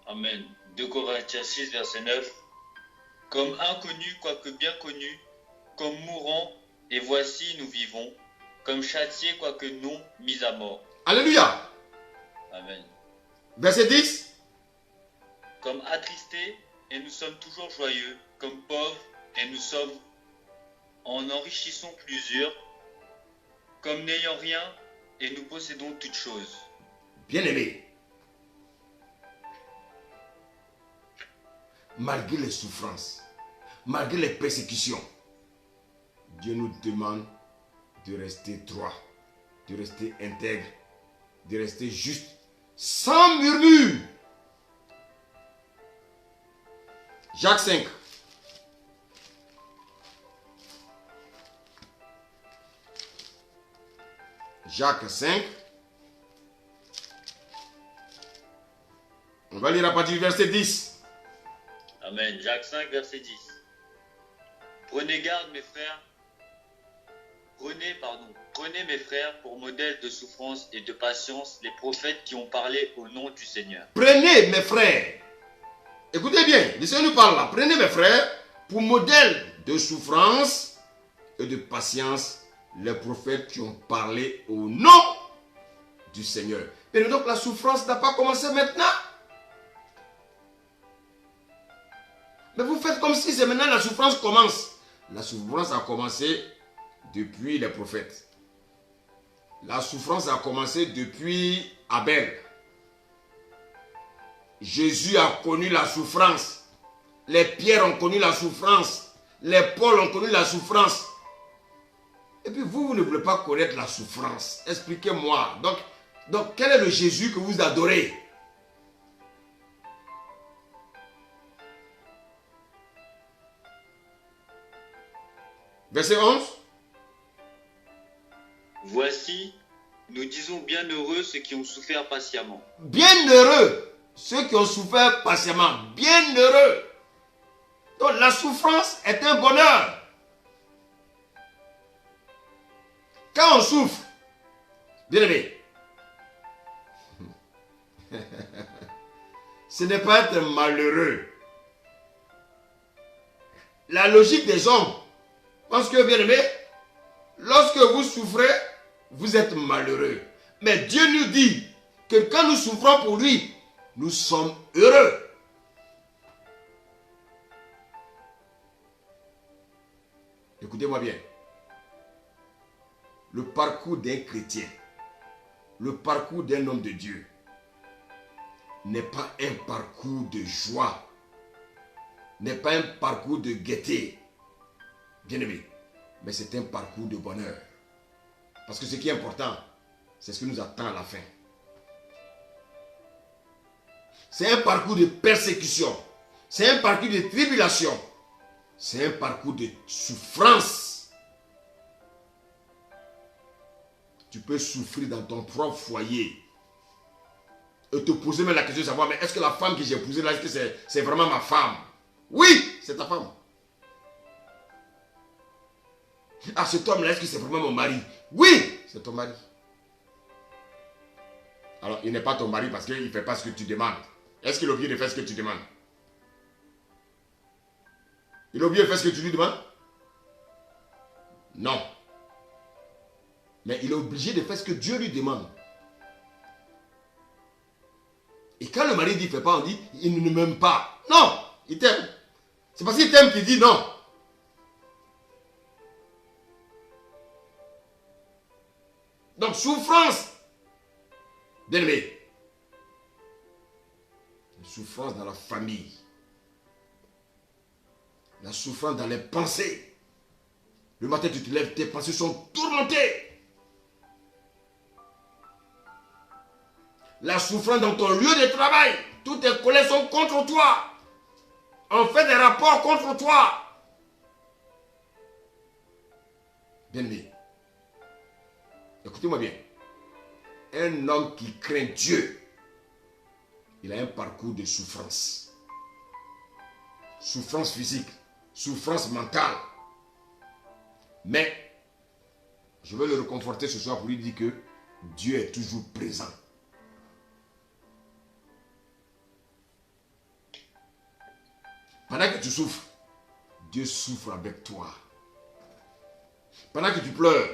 Amen. 2 Corinthiens 6, verset 9. Comme inconnus, quoique bien connus, comme mourants, et voici nous vivons, comme châtiés, quoique non mis à mort. Alléluia. Amen. Verset 10. Comme attristés, et nous sommes toujours joyeux, comme pauvres, et nous sommes en enrichissant plusieurs, comme n'ayant rien, et nous possédons toutes choses. Bien-aimés, malgré les souffrances, malgré les persécutions, Dieu nous demande de rester droit, de rester intègre, de rester juste, sans murmure. Jacques 5. Jacques 5. On va lire à partir du verset 10. Amen. Jacques 5, verset 10. Prenez garde, mes frères. Prenez, mes frères, pour modèle de souffrance et de patience, les prophètes qui ont parlé au nom du Seigneur. Prenez, mes frères. Écoutez bien, le Seigneur nous parle là. Prenez, mes frères, pour modèle de souffrance et de patience les prophètes qui ont parlé au nom du Seigneur. Et donc la souffrance n'a pas commencé maintenant. Mais vous faites comme si c'est maintenant la souffrance commence. La souffrance a commencé depuis les prophètes. La souffrance a commencé depuis Abel. Jésus a connu la souffrance. Les Pierres ont connu la souffrance. Les Paul ont connu la souffrance. Et puis vous ne voulez pas connaître la souffrance. Expliquez-moi. Donc quel est le Jésus que vous adorez? Verset 11. Voici, nous disons bienheureux ceux qui ont souffert patiemment. Bienheureux ceux qui ont souffert patiemment. Bienheureux. Donc la souffrance est un bonheur. Quand on souffre, bien aimé, ce n'est pas être malheureux. La logique des hommes pense que, bien aimé, lorsque vous souffrez, vous êtes malheureux. Mais Dieu nous dit que quand nous souffrons pour lui, nous sommes heureux. Écoutez-moi bien. Le parcours d'un chrétien, le parcours d'un homme de Dieu, n'est pas un parcours de joie, n'est pas un parcours de gaieté, bien aimé, mais c'est un parcours de bonheur. Parce que ce qui est important, c'est ce qui nous attend à la fin. C'est un parcours de persécution, c'est un parcours de tribulation, c'est un parcours de souffrance. Tu peux souffrir dans ton propre foyer et te poser même la question de savoir, mais est-ce que la femme que j'ai épousée là, est-ce que c'est vraiment ma femme? Oui, c'est ta femme. Ah, cet homme-là, est-ce que c'est vraiment mon mari? Oui, c'est ton mari. Alors, il n'est pas ton mari parce qu'il ne fait pas ce que tu demandes. Est-ce qu'il a oublié de faire ce que tu demandes? Il a oublié de faire ce que tu lui demandes? Non. Mais il est obligé de faire ce que Dieu lui demande. Et quand le mari dit, ne fait pas, on dit, il ne m'aime pas. Non, il t'aime. C'est parce qu'il t'aime qu'il dit non. Donc, souffrance. Bien aimé. La souffrance dans la famille. La souffrance dans les pensées. Le matin, tu te lèves, tes pensées sont tourmentées. La souffrance dans ton lieu de travail. Toutes tes collègues sont contre toi. On fait des rapports contre toi. Bien-aimé, écoutez-moi bien. Un homme qui craint Dieu, il a un parcours de souffrance. Souffrance physique, souffrance mentale. Mais, je veux le réconforter ce soir pour lui dire que Dieu est toujours présent. Pendant que tu souffres, Dieu souffre avec toi. Pendant que tu pleures,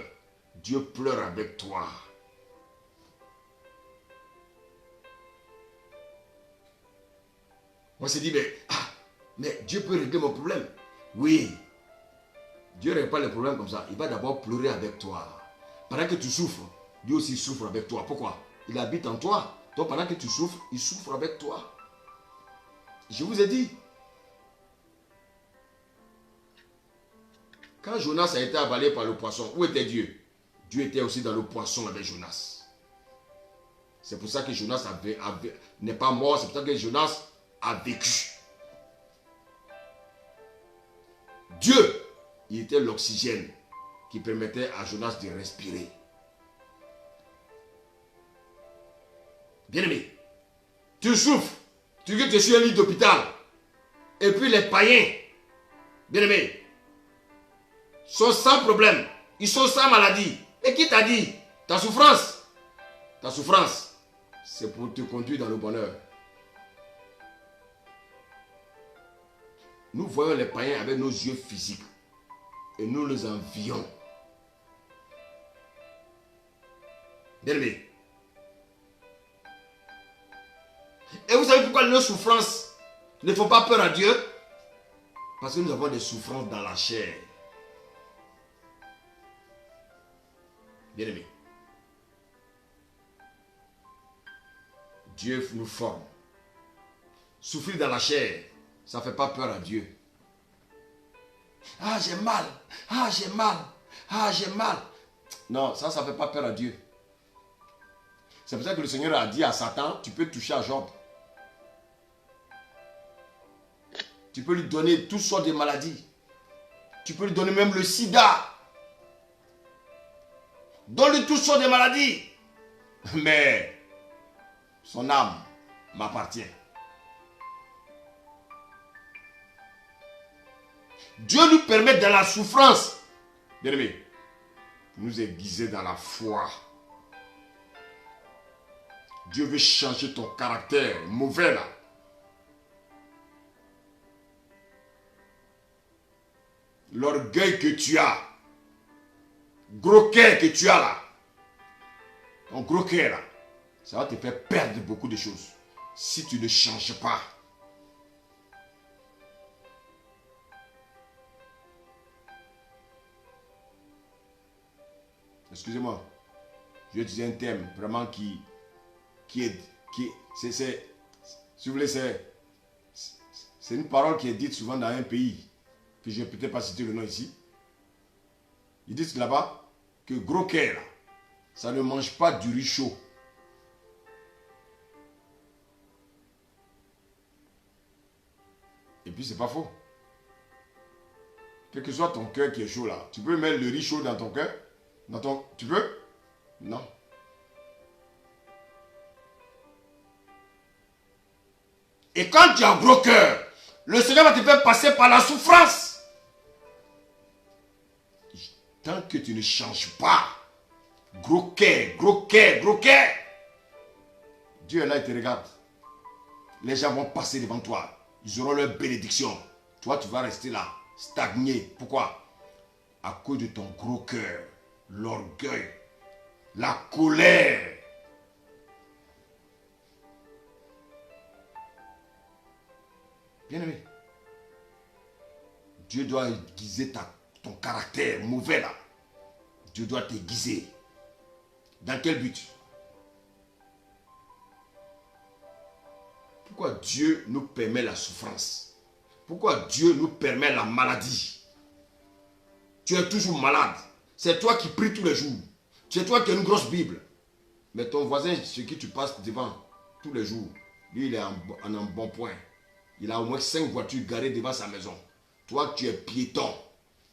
Dieu pleure avec toi. On s'est dit, mais Dieu peut régler mon problème. Oui. Dieu ne règle pas les problèmes comme ça. Il va d'abord pleurer avec toi. Pendant que tu souffres, Dieu aussi souffre avec toi. Pourquoi? Il habite en toi. Donc pendant que tu souffres, il souffre avec toi. Je vous ai dit. Quand Jonas a été avalé par le poisson, où était Dieu? Dieu était aussi dans le poisson avec Jonas. C'est pour ça que Jonas n'est pas mort. C'est pour ça que Jonas a vécu. Dieu, il était l'oxygène qui permettait à Jonas de respirer. Bien-aimé, tu souffres, tu dis que tu es sur un lit d'hôpital. Et puis les païens, bien-aimé, sont sans problème. Ils sont sans maladie. Et qui t'a dit? Ta souffrance, c'est pour te conduire dans le bonheur. Nous voyons les païens avec nos yeux physiques. et nous les envions. Bien-aimés. Et vous savez pourquoi nos souffrances ne font pas peur à Dieu? Parce que nous avons des souffrances dans la chair. Bien-aimés. Dieu nous forme. Souffrir dans la chair, ça ne fait pas peur à Dieu. Ah, j'ai mal. Ah, j'ai mal. Ah, j'ai mal. Non, ça ne fait pas peur à Dieu. C'est pour ça que le Seigneur a dit à Satan, tu peux toucher à Job. Tu peux lui donner toutes sortes de maladies. Tu peux lui donner même le sida. Donne-lui toutes sortes de maladies. Mais son âme m'appartient. Dieu nous permet dans la souffrance, bien aimé, nous aiguiser dans la foi. Dieu veut changer ton caractère mauvais là. L'orgueil que tu as, gros cœur que tu as là, ton gros cœur là, ça va te faire perdre beaucoup de choses si tu ne changes pas. Excusez-moi, je disais un thème vraiment si vous voulez, c'est une parole qui est dite souvent dans un pays, que je ne vais peut-être pas citer le nom ici. Ils disent là-bas que gros cœur, ça ne mange pas du riz chaud. Et puis c'est pas faux. Quel que soit ton cœur qui est chaud là, tu peux mettre le riz chaud dans ton cœur? Tu peux? Non. Et quand tu as un gros cœur, le Seigneur va te faire passer par la souffrance. Tant que tu ne changes pas, gros cœur, gros cœur, gros cœur, Dieu est là, il te regarde. Les gens vont passer devant toi. Ils auront leur bénédiction. Toi, tu vas rester là, stagné. Pourquoi? À cause de ton gros cœur, l'orgueil, la colère. Bien-aimé, Dieu doit aiguiser ton caractère mauvais là. Dieu doit t'aiguiser. Dans quel but? Pourquoi Dieu nous permet la souffrance? Pourquoi Dieu nous permet la maladie? Tu es toujours malade. C'est toi qui pries tous les jours. C'est toi qui as une grosse Bible. Mais ton voisin, ce qui tu passes devant tous les jours, lui, il est en un bon point. Il a au moins 5 voitures garées devant sa maison. Toi, tu es piéton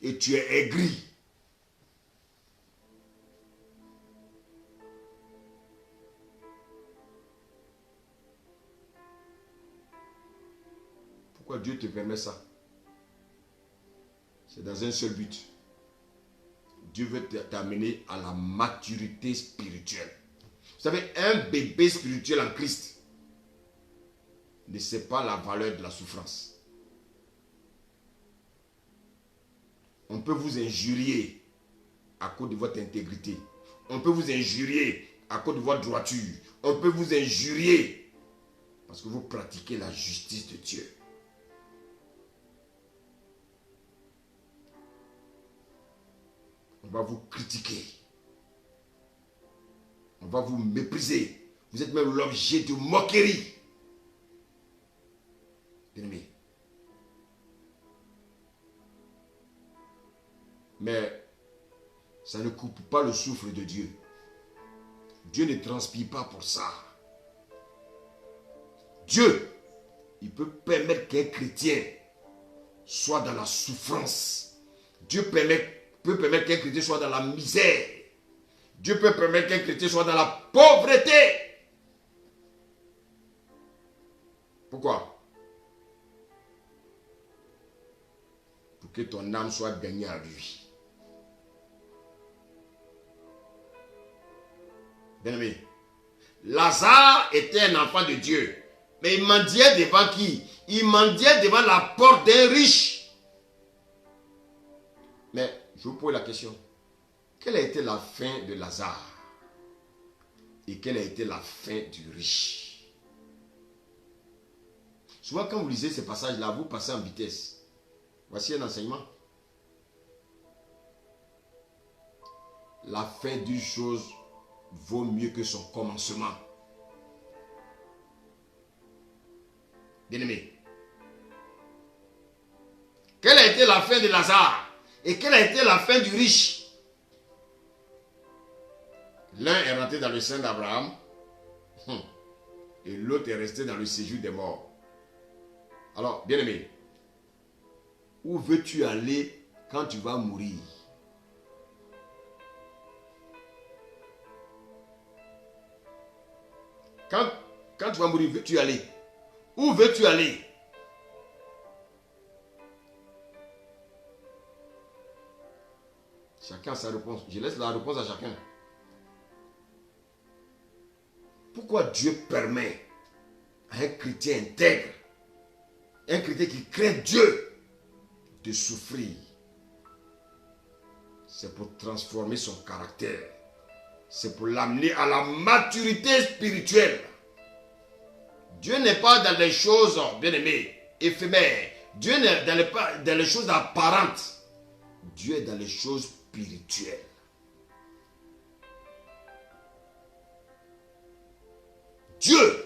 et tu es aigri. Pourquoi Dieu te permet ça? C'est dans un seul but. Dieu veut t'amener à la maturité spirituelle. Vous savez, un bébé spirituel en Christ ne sait pas la valeur de la souffrance. On peut vous injurier à cause de votre intégrité. On peut vous injurier à cause de votre droiture. On peut vous injurier parce que vous pratiquez la justice de Dieu. On va vous critiquer. On va vous mépriser. Vous êtes même l'objet de moquerie. Bien-aimé. Mais ça ne coupe pas le souffle de Dieu. Dieu ne transpire pas pour ça. Dieu, il peut permettre qu'un chrétien soit dans la souffrance. Dieu peut permettre qu'un chrétien soit dans la misère. Dieu peut permettre qu'un chrétien soit dans la pauvreté. Pourquoi? Pour que ton âme soit gagnée à lui. Bien-aimé, Lazare était un enfant de Dieu. Mais il mendiait devant qui? Il mendiait devant la porte d'un riche. Mais je vous pose la question. Quelle a été la fin de Lazare? Et quelle a été la fin du riche? Souvent quand vous lisez ces passages-là, vous passez en vitesse. Voici un enseignement. La fin d'une chose vaut mieux que son commencement. Bien-aimé. Quelle a été la fin de Lazare? Et quelle a été la fin du riche? L'un est rentré dans le sein d'Abraham et l'autre est resté dans le séjour des morts. Alors, bien-aimé, où veux-tu aller quand tu vas mourir? Quand tu vas mourir, veux-tu aller? Où veux-tu aller? Chacun a sa réponse. Je laisse la réponse à chacun. Pourquoi Dieu permet à un chrétien intègre, un chrétien qui craint Dieu, de souffrir? C'est pour transformer son caractère. C'est pour l'amener à la maturité spirituelle. Dieu n'est pas dans les choses, bien-aimées, éphémères. Dieu n'est dans les choses apparentes. Dieu est dans les choses spirituelles. Dieu,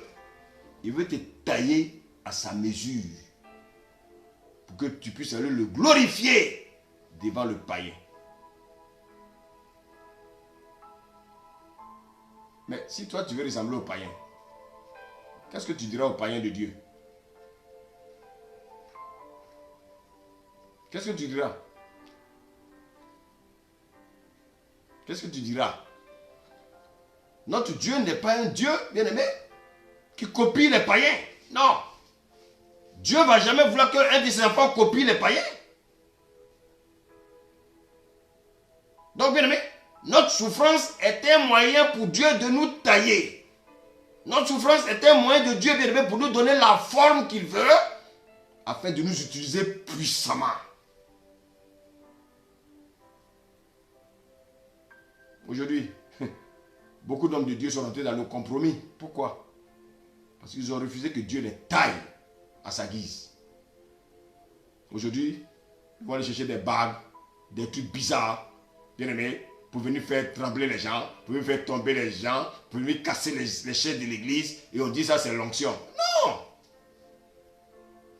il veut te tailler à sa mesure pour que tu puisses aller le glorifier devant le païen. Mais si toi tu veux ressembler au païen, qu'est-ce que tu diras au païen de Dieu? Qu'est-ce que tu diras? Qu'est-ce que tu diras? Notre Dieu n'est pas un Dieu, bien-aimé, qui copie les païens. Non. Dieu ne va jamais vouloir qu'un de ses enfants copie les païens. Donc, bien-aimé, notre souffrance est un moyen pour Dieu de nous tailler. Notre souffrance est un moyen de Dieu, bien-aimé, pour nous donner la forme qu'il veut, afin de nous utiliser puissamment. Aujourd'hui, beaucoup d'hommes de Dieu sont rentrés dans le compromis. Pourquoi? Parce qu'ils ont refusé que Dieu les taille à sa guise. Aujourd'hui, ils vont aller chercher des bagues, des trucs bizarres, bien aimés, pour venir faire trembler les gens, pour venir faire tomber les gens, pour venir casser les chaises de l'église, et on dit ça c'est l'onction. Non!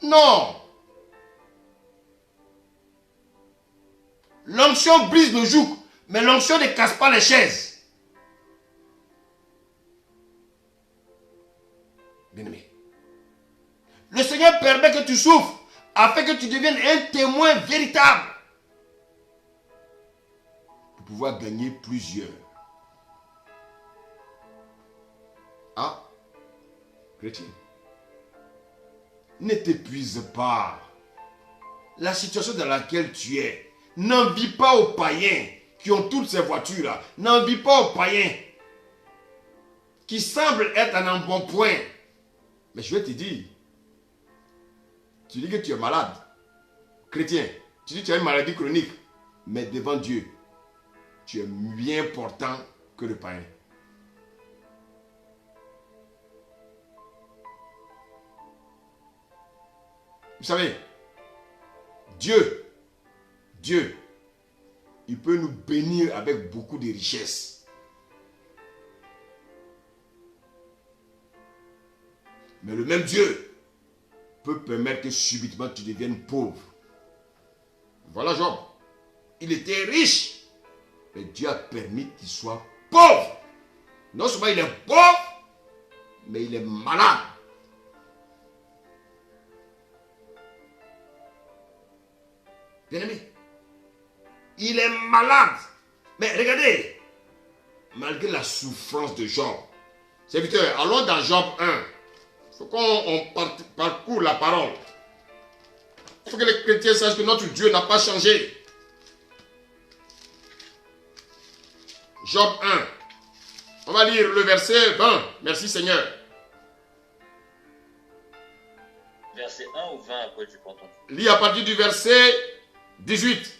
Non! L'onction brise le joug, mais l'onction ne casse pas les chaises. Bien-aimé, le Seigneur permet que tu souffres afin que tu deviennes un témoin véritable pour pouvoir gagner plusieurs. Ah, chrétien, ne t'épuise pas. La situation dans laquelle tu es, n'envie pas aux païens qui ont toutes ces voitures-là. N'envie pas aux païens qui semblent être en embonpoint. Mais je vais te dire, tu dis que tu es malade, chrétien, tu dis que tu as une maladie chronique, mais devant Dieu, tu es bien portant que le païen. Vous savez, Dieu, il peut nous bénir avec beaucoup de richesses. Mais le même Dieu peut permettre que subitement tu deviennes pauvre. Voilà Job. Il était riche, mais Dieu a permis qu'il soit pauvre. Non seulement il est pauvre, mais il est malade. Bien-aimé, il est malade. Mais regardez, malgré la souffrance de Job, serviteur, allons dans Job 1. Il faut qu'on parcourt la parole. Il faut que les chrétiens sachent que notre Dieu n'a pas changé. Job 1. On va lire le verset 20. Merci Seigneur. Verset 1 ou 20 après, tu peux entendre. Lis à partir du verset 18.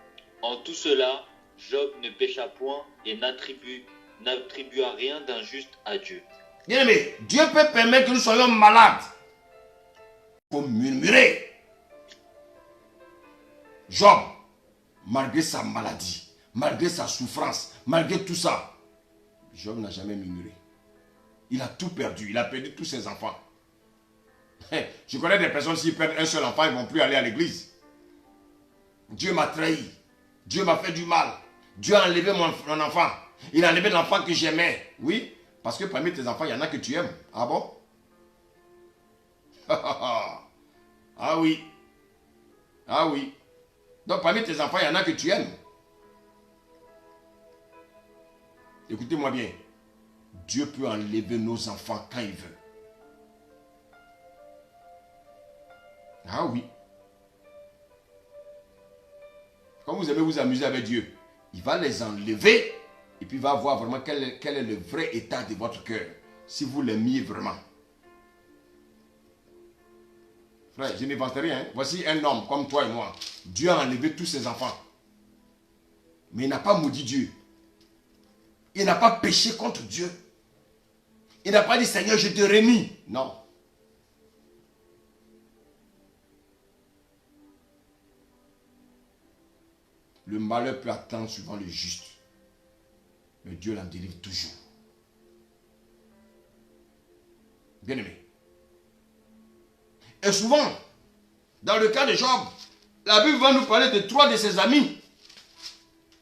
En tout cela, Job ne pécha point et n'attribua rien d'injuste à Dieu. Bien aimé, Dieu peut permettre que nous soyons malades. Il faut murmurer. Job, malgré sa maladie, malgré sa souffrance, malgré tout ça, Job n'a jamais murmuré. Il a tout perdu. Il a perdu tous ses enfants. Je connais des personnes, s'ils perdent un seul enfant, ils ne vont plus aller à l'église. Dieu m'a trahi. Dieu m'a fait du mal. Dieu a enlevé mon enfant. Il a enlevé l'enfant que j'aimais. Oui, parce que parmi tes enfants, il y en a que tu aimes. Ah bon? Ah oui. Ah oui. Donc parmi tes enfants, il y en a que tu aimes. Écoutez-moi bien. Dieu peut enlever nos enfants quand il veut. Ah oui. Quand vous aimez vous amuser avec Dieu, il va les enlever et puis il va voir vraiment quel est le vrai état de votre cœur. Si vous l'aimiez vraiment. Frère, je n'invente rien. Voici un homme comme toi et moi. Dieu a enlevé tous ses enfants. Mais il n'a pas maudit Dieu. Il n'a pas péché contre Dieu. Il n'a pas dit Seigneur, je te remis. Non. Le malheur peut attendre souvent le juste. Mais Dieu l'en délivre toujours. Bien aimé. Et souvent, dans le cas de Job, la Bible va nous parler de 3 de ses amis.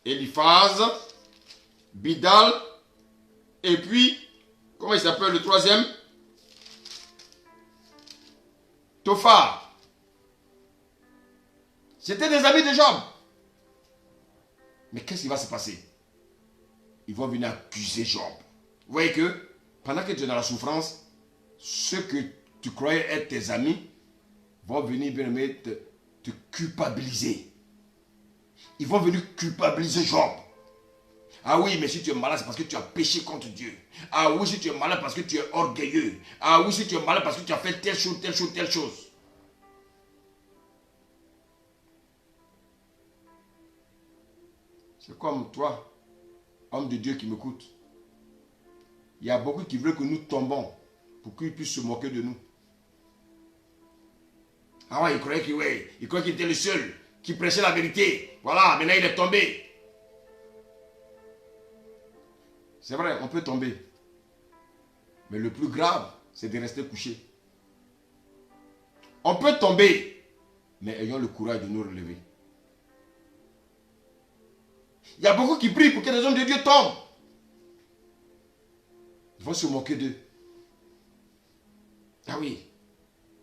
Eliphaz, Bidal, et puis, comment il s'appelle le troisième? Tophar. C'était des amis de Job. Mais qu'est-ce qui va se passer? Ils vont venir accuser Job. Vous voyez que, pendant que tu es dans la souffrance, ceux que tu croyais être tes amis vont venir te culpabiliser. Ils vont venir culpabiliser Job. Ah oui, mais si tu es malade, c'est parce que tu as péché contre Dieu. Ah oui, si tu es malade, parce que tu es orgueilleux. Ah oui, si tu es malade, parce que tu as fait telle chose, telle chose, telle chose. C'est comme toi, homme de Dieu qui m'écoute. Il y a beaucoup qui veulent que nous tombons pour qu'ils puissent se moquer de nous. Ah ouais, il croyait qu'il était le seul qui prêchait la vérité. Voilà, maintenant il est tombé. C'est vrai, on peut tomber. Mais le plus grave, c'est de rester couché. On peut tomber, mais ayons le courage de nous relever. Il y a beaucoup qui prient pour que les hommes de Dieu tombent. Ils vont se moquer d'eux. Ah oui.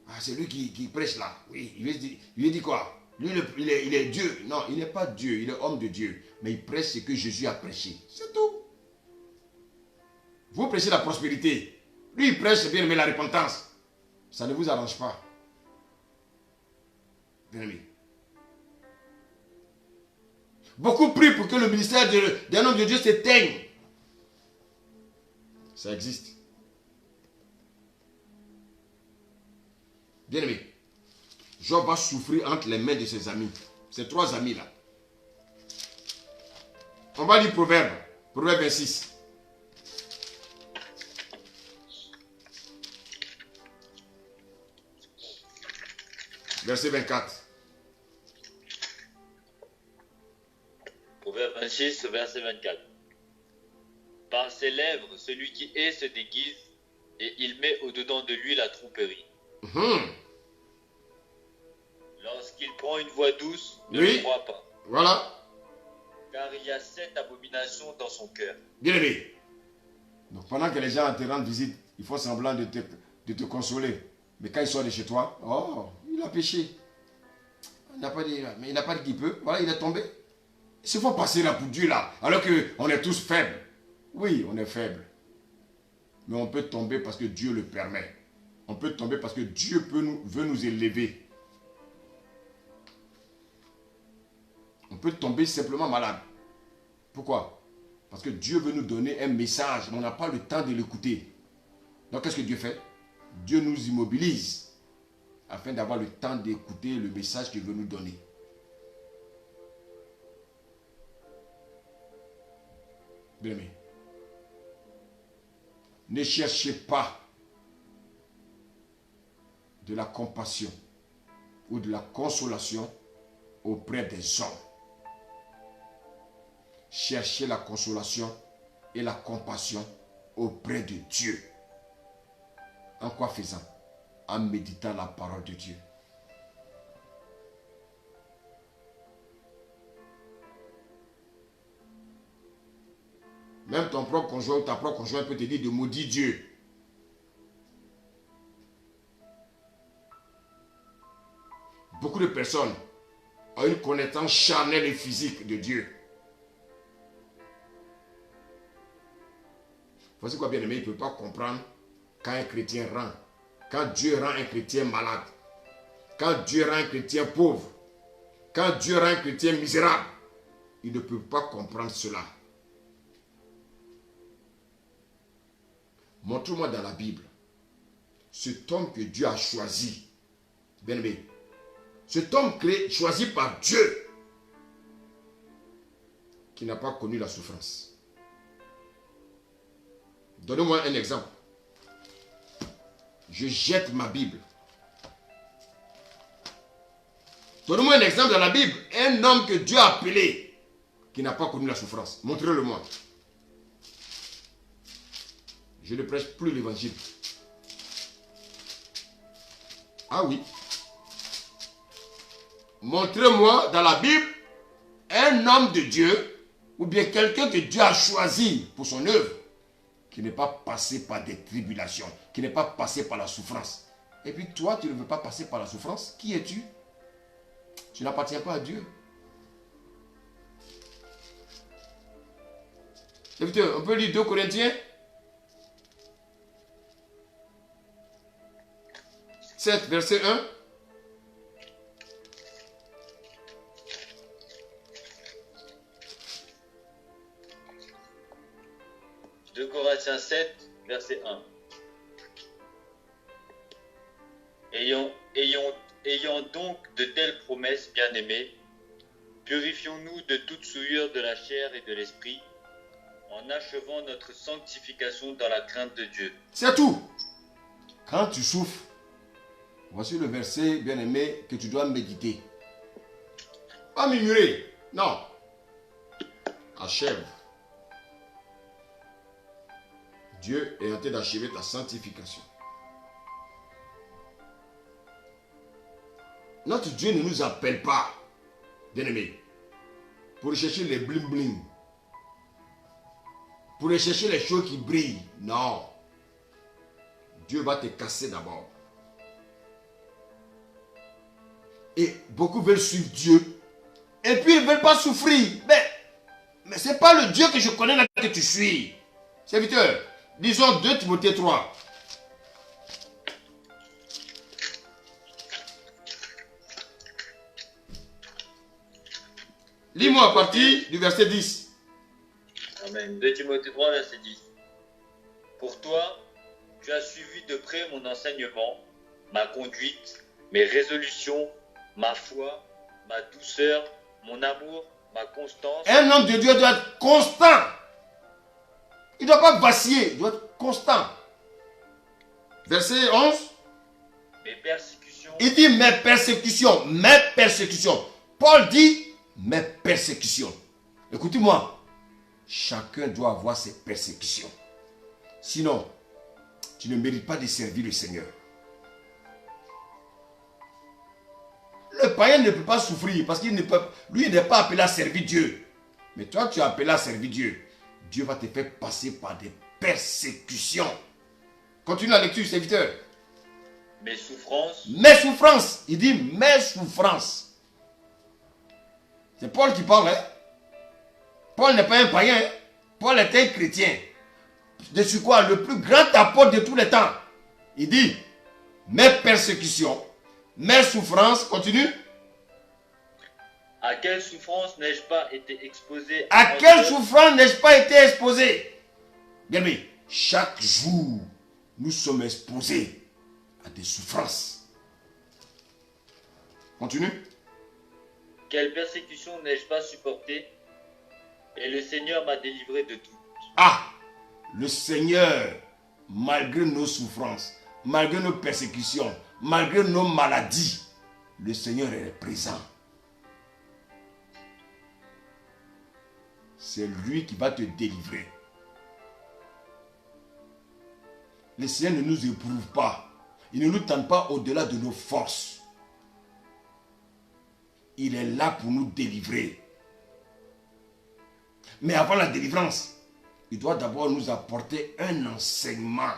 Ah, c'est lui qui prêche là. Oui, il lui dit quoi? Lui, il est Dieu. Non, il n'est pas Dieu, il est homme de Dieu. Mais il prêche ce que Jésus a prêché. C'est tout. Vous prêchez la prospérité. Lui, il prêche bien aimé la repentance. Ça ne vous arrange pas. Bien aimé. Beaucoup prient pour que le ministère d'un homme de Dieu s'éteigne. Ça existe. Bien aimé, Job va souffrir entre les mains de ses amis. Ces 3 amis-là. On va lire Proverbe 26. Verset 24. Proverbe 26, verset 24. Par ses lèvres, celui qui hait se déguise, et il met au-dedans de lui la tromperie. Lorsqu'il prend une voix douce, ne le crois pas. Voilà. Car il y a 7 abominations dans son cœur. Bien aimé. Donc pendant que les gens te rendent visite, ils font semblant de te consoler. Mais quand ils sortent de chez toi, oh, il a péché. Il n'a pas dit, mais il n'a pas dit qu'il peut. Voilà, il est tombé. Il se faut passer là pour Dieu là, alors qu'on est tous faibles. Oui, on est faibles. Mais on peut tomber parce que Dieu le permet. On peut tomber parce que Dieu veut nous élever. On peut tomber simplement malade. Pourquoi? Parce que Dieu veut nous donner un message, mais on n'a pas le temps de l'écouter. Donc qu'est-ce que Dieu fait? Dieu nous immobilise afin d'avoir le temps d'écouter le message qu'il veut nous donner. Bien-aimé, ne cherchez pas de la compassion ou de la consolation auprès des hommes. Cherchez la consolation et la compassion auprès de Dieu. En quoi faisant? En méditant la parole de Dieu. Même ton propre conjoint ou ta propre conjointe peut te dire de maudire Dieu. Beaucoup de personnes ont une connaissance charnelle et physique de Dieu. Voici quoi, bien aimé, il ne peut pas comprendre quand un chrétien rend. Quand Dieu rend un chrétien malade. Quand Dieu rend un chrétien pauvre. Quand Dieu rend un chrétien misérable. Il ne peut pas comprendre cela. Montre-moi dans la Bible cet homme que Dieu a choisi. Bien aimé. Cet homme choisi par Dieu qui n'a pas connu la souffrance. Donnez-moi un exemple. Je jette ma Bible. Donnez-moi un exemple dans la Bible. Un homme que Dieu a appelé qui n'a pas connu la souffrance. Montrez-le-moi. Je ne prêche plus l'évangile. Ah oui. Montrez-moi dans la Bible un homme de Dieu ou bien quelqu'un que Dieu a choisi pour son œuvre qui n'est pas passé par des tribulations, qui n'est pas passé par la souffrance. Et puis toi, tu ne veux pas passer par la souffrance. Qui es-tu? Tu n'appartiens pas à Dieu. Écoutez, on peut lire 2 Corinthiens 7, verset 1. De Corinthiens 7, verset 1. Ayant donc de telles promesses, bien-aimés, purifions-nous de toute souillure de la chair et de l'esprit, en achevant notre sanctification dans la crainte de Dieu. C'est tout. Quand tu souffres, voici le verset, bien-aimé, que tu dois méditer. Pas murmurer. Non. Achève. Dieu est en train d'achever ta sanctification. Notre Dieu ne nous appelle pas, bien-aimés, pour rechercher les bling-bling, pour rechercher les choses qui brillent. Non. Dieu va te casser d'abord. Et beaucoup veulent suivre Dieu. Et puis ils ne veulent pas souffrir. Mais ce n'est pas le Dieu que je connais là que tu suis. Serviteur, disons 2 Timothée 3. Lis-moi à partir du verset 10. Amen. 2 Timothée 3, verset 10. Pour toi, tu as suivi de près mon enseignement, ma conduite, mes résolutions, ma foi, ma douceur, mon amour, ma constance. Un homme de Dieu doit être constant. Il ne doit pas vaciller, il doit être constant. Verset 11. Mes persécutions. Il dit mes persécutions, mes persécutions. Paul dit mes persécutions. Écoutez-moi, chacun doit avoir ses persécutions. Sinon, tu ne mérites pas de servir le Seigneur. Le païen ne peut pas souffrir parce qu'il ne peut, lui n'est pas appelé à servir Dieu. Mais toi, tu es appelé à servir Dieu. Dieu va te faire passer par des persécutions. Continue la lecture, serviteur. Mes souffrances. Mes souffrances. Il dit mes souffrances. C'est Paul qui parle. Hein? Paul n'est pas un païen. Hein? Paul est un chrétien. De sur quoi? Le plus grand apôtre de tous les temps. Il dit mes persécutions, mes souffrances. Continue. À quelle souffrance n'ai-je pas été exposé? À quelle souffrance n'ai-je pas été exposé? Bien aimé, chaque jour, nous sommes exposés à des souffrances. Continue. Quelle persécution n'ai-je pas supportée? Et le Seigneur m'a délivré de tout. Ah, le Seigneur, malgré nos souffrances, malgré nos persécutions, malgré nos maladies, le Seigneur est présent. C'est lui qui va te délivrer. Le Seigneur ne nous éprouve pas. Il ne nous tente pas au-delà de nos forces. Il est là pour nous délivrer. Mais avant la délivrance, il doit d'abord nous apporter un enseignement.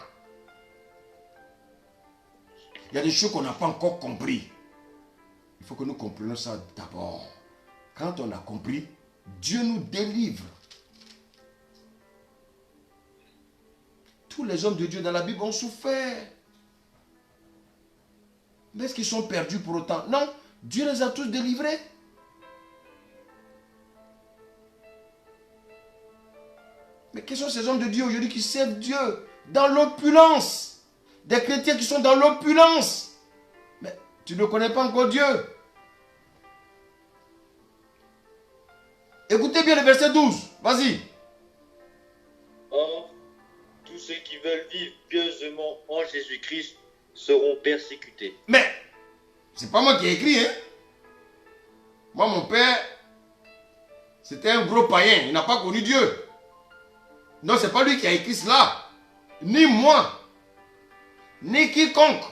Il y a des choses qu'on n'a pas encore compris. Il faut que nous comprenions ça d'abord. Quand on a compris, Dieu nous délivre. Tous les hommes de Dieu dans la Bible ont souffert. Mais est-ce qu'ils sont perdus pour autant? Non, Dieu les a tous délivrés. Mais quels sont ces hommes de Dieu aujourd'hui qui servent Dieu dans l'opulence? Des chrétiens qui sont dans l'opulence. Mais tu ne connais pas encore Dieu. Écoutez bien le verset 12. Vas-y. Or, tous ceux qui veulent vivre pieusement en Jésus-Christ seront persécutés. Mais, c'est pas moi qui ai écrit, hein. Moi, mon père, c'était un gros païen. Il n'a pas connu Dieu. Non, c'est pas lui qui a écrit cela. Ni moi. Ni quiconque.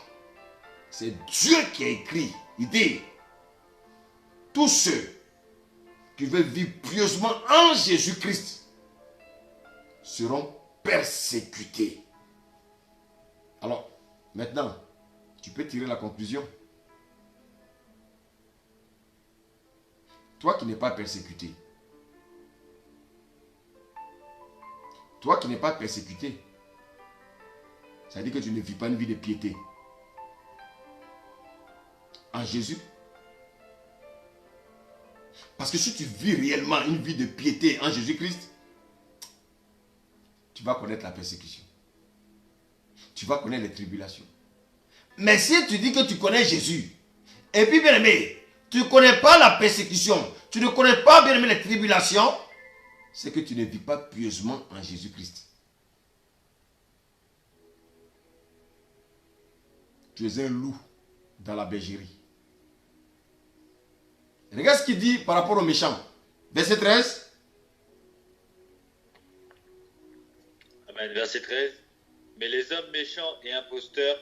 C'est Dieu qui a écrit. Il dit, tous ceux qui veulent vivre pieusement en Jésus-Christ seront persécutés. Alors, maintenant, tu peux tirer la conclusion. Toi qui n'es pas persécuté, toi qui n'es pas persécuté, ça veut dire que tu ne vis pas une vie de piété. En Jésus. Parce que si tu vis réellement une vie de piété en Jésus-Christ, tu vas connaître la persécution. Tu vas connaître les tribulations. Mais si tu dis que tu connais Jésus, et puis bien aimé, tu ne connais pas la persécution, tu ne connais pas bien aimé les tribulations, c'est que tu ne vis pas pieusement en Jésus-Christ. Tu es un loup dans la bergerie. Regarde ce qu'il dit par rapport aux méchants. Verset 13. Amen. Verset 13. Mais les hommes méchants et imposteurs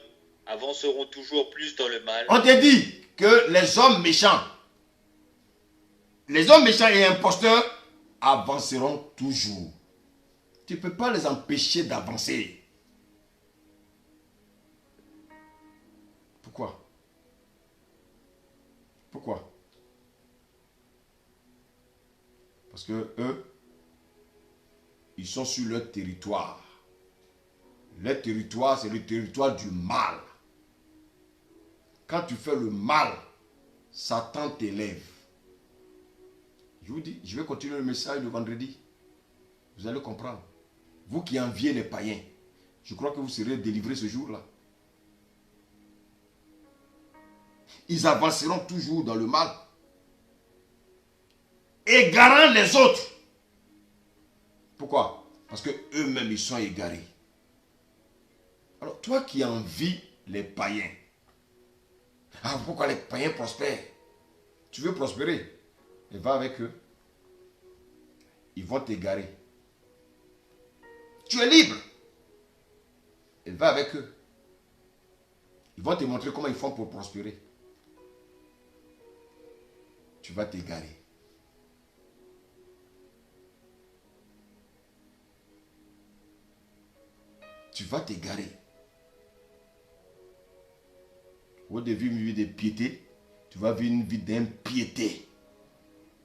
avanceront toujours plus dans le mal. On te dit que les hommes méchants et imposteurs avanceront toujours. Tu ne peux pas les empêcher d'avancer. Pourquoi? Pourquoi? Parce que eux, ils sont sur leur territoire. Leur territoire, c'est le territoire du mal. Quand tu fais le mal, Satan t'élève. Je vous dis, je vais continuer le message de vendredi. Vous allez comprendre. Vous qui enviez les païens, je crois que vous serez délivrés ce jour-là. Ils avanceront toujours dans le mal, égarant les autres. Pourquoi? Parce que eux-mêmes, ils sont égarés. Alors, toi qui envies les païens, ah, pourquoi les païens prospèrent? Tu veux prospérer? Et va avec eux. Ils vont t'égarer. Tu es libre. Et va avec eux. Ils vont te montrer comment ils font pour prospérer. Tu vas t'égarer. Tu vas t'égarer. Au lieu de vivre une vie de piété, tu vas vivre une vie d'impiété.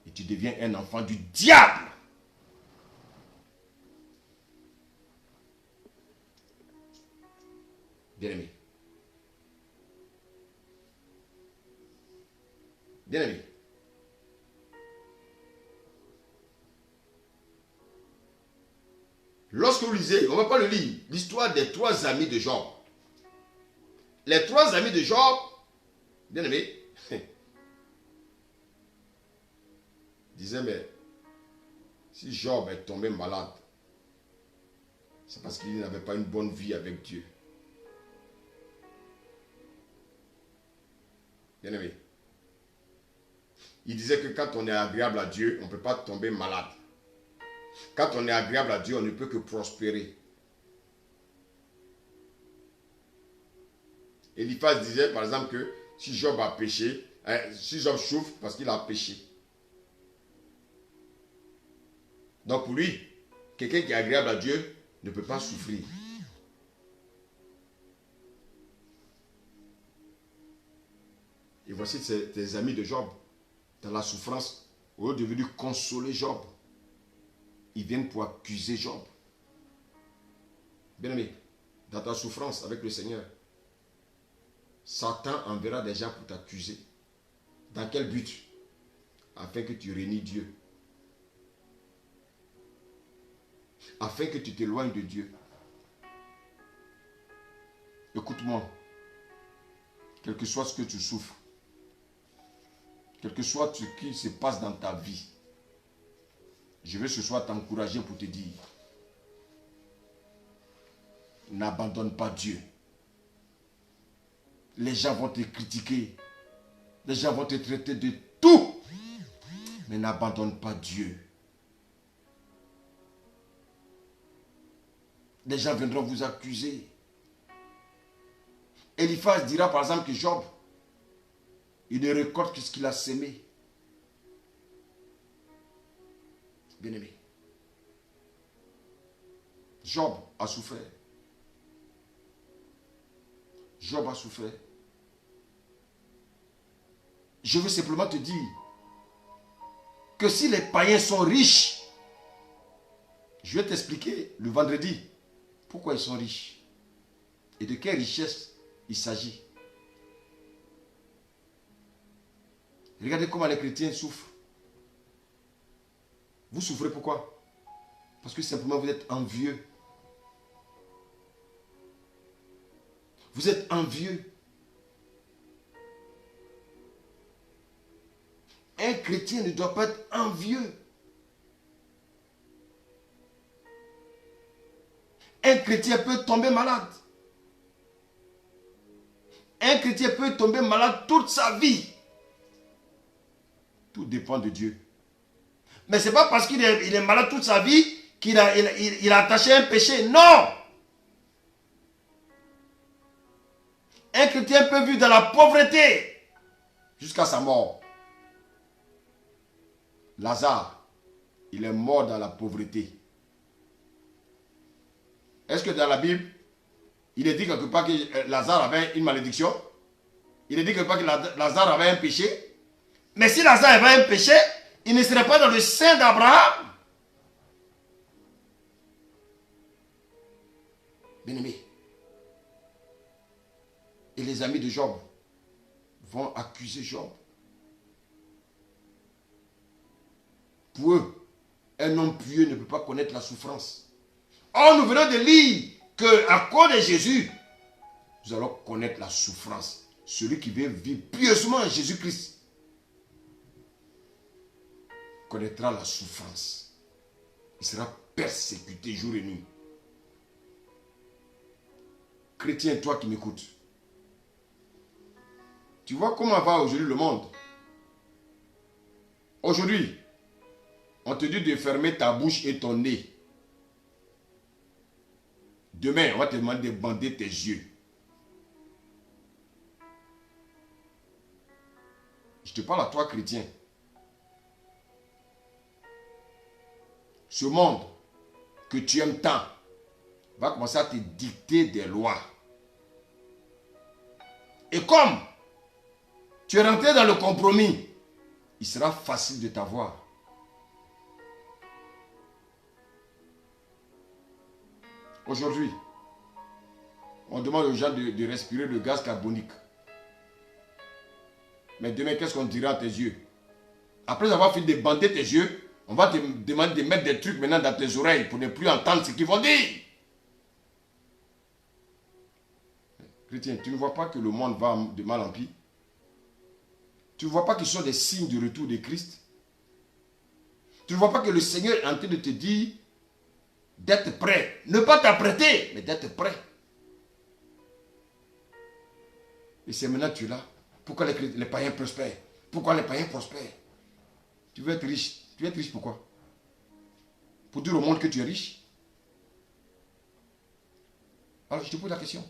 Et tu deviens un enfant du diable. Bien-aimé. Bien-aimé. Lorsque vous lisez, on ne va pas le lire, l'histoire des 3 amis de Job. Les 3 amis de Job, bien aimé, disaient, mais si Job est tombé malade, c'est parce qu'il n'avait pas une bonne vie avec Dieu. Bien aimé. Il disait que quand on est agréable à Dieu, on ne peut pas tomber malade. Quand on est agréable à Dieu, on ne peut que prospérer. Eliphaz disait par exemple que si Job a péché, si Job souffre parce qu'il a péché. Donc pour lui, quelqu'un qui est agréable à Dieu ne peut pas souffrir. Et voici tes amis de Job, dans la souffrance, au lieu de venir consoler Job, ils viennent pour accuser Job. Bien aimé, dans ta souffrance avec le Seigneur, Satan enverra des gens pour t'accuser. Dans quel but? Afin que tu rénies Dieu. Afin que tu t'éloignes de Dieu. Écoute-moi. Quel que soit ce que tu souffres, quel que soit ce qui se passe dans ta vie, je veux ce soir t'encourager pour te dire, n'abandonne pas Dieu. Les gens vont te critiquer, les gens vont te traiter de tout, mais n'abandonne pas Dieu. Les gens viendront vous accuser. Eliphaz dira par exemple que Job, il ne récolte que ce qu'il a sémé. Bien-aimé, Job a souffert. Job a souffert. Je veux simplement te dire que si les païens sont riches, je vais t'expliquer le vendredi pourquoi ils sont riches et de quelle richesse il s'agit. Regardez comment les chrétiens souffrent. Vous souffrez pourquoi? Parce que simplement vous êtes envieux. Vous êtes envieux. Un chrétien ne doit pas être envieux. Un chrétien peut tomber malade. Un chrétien peut tomber malade toute sa vie. Tout dépend de Dieu. Mais ce n'est pas parce qu'il est malade toute sa vie qu'il a attaché un péché. Non! Un chrétien peut vivre dans la pauvreté jusqu'à sa mort. Lazare, il est mort dans la pauvreté. Est-ce que dans la Bible, il est dit quelque part que Lazare avait une malédiction? Il est dit quelque part que Lazare avait un péché? Mais si Lazare avait un péché, il ne serait pas dans le sein d'Abraham. Bien-aimé. Et les amis de Job vont accuser Job. Pour eux, un homme pieux ne peut pas connaître la souffrance. Or, nous venons de lire qu'à cause de Jésus, nous allons connaître la souffrance. Celui qui veut vivre pieusement en Jésus-Christ connaîtra la souffrance. Il sera persécuté jour et nuit. Chrétien, toi qui m'écoutes, tu vois comment va aujourd'hui le monde? Aujourd'hui, on te dit de fermer ta bouche et ton nez. Demain, on va te demander de bander tes yeux. Je te parle à toi, chrétien. Ce monde que tu aimes tant va commencer à te dicter des lois. Et comme tu es rentré dans le compromis, il sera facile de t'avoir. Aujourd'hui, on demande aux gens de respirer le gaz carbonique. Mais demain, qu'est-ce qu'on dira à tes yeux? Après avoir fini de bander tes yeux, on va te demander de mettre des trucs maintenant dans tes oreilles pour ne plus entendre ce qu'ils vont dire. Chrétien, tu ne vois pas que le monde va de mal en pis? Tu ne vois pas qu'ils sont des signes du retour de Christ? Tu ne vois pas que le Seigneur est en train de te dire d'être prêt. Ne pas t'apprêter, mais d'être prêt. Et c'est maintenant que tu es là. Pourquoi les païens prospèrent? Pourquoi les païens prospèrent? Tu veux être riche. Tu veux être riche pourquoi? Pour dire au monde que tu es riche? Alors je te pose la question.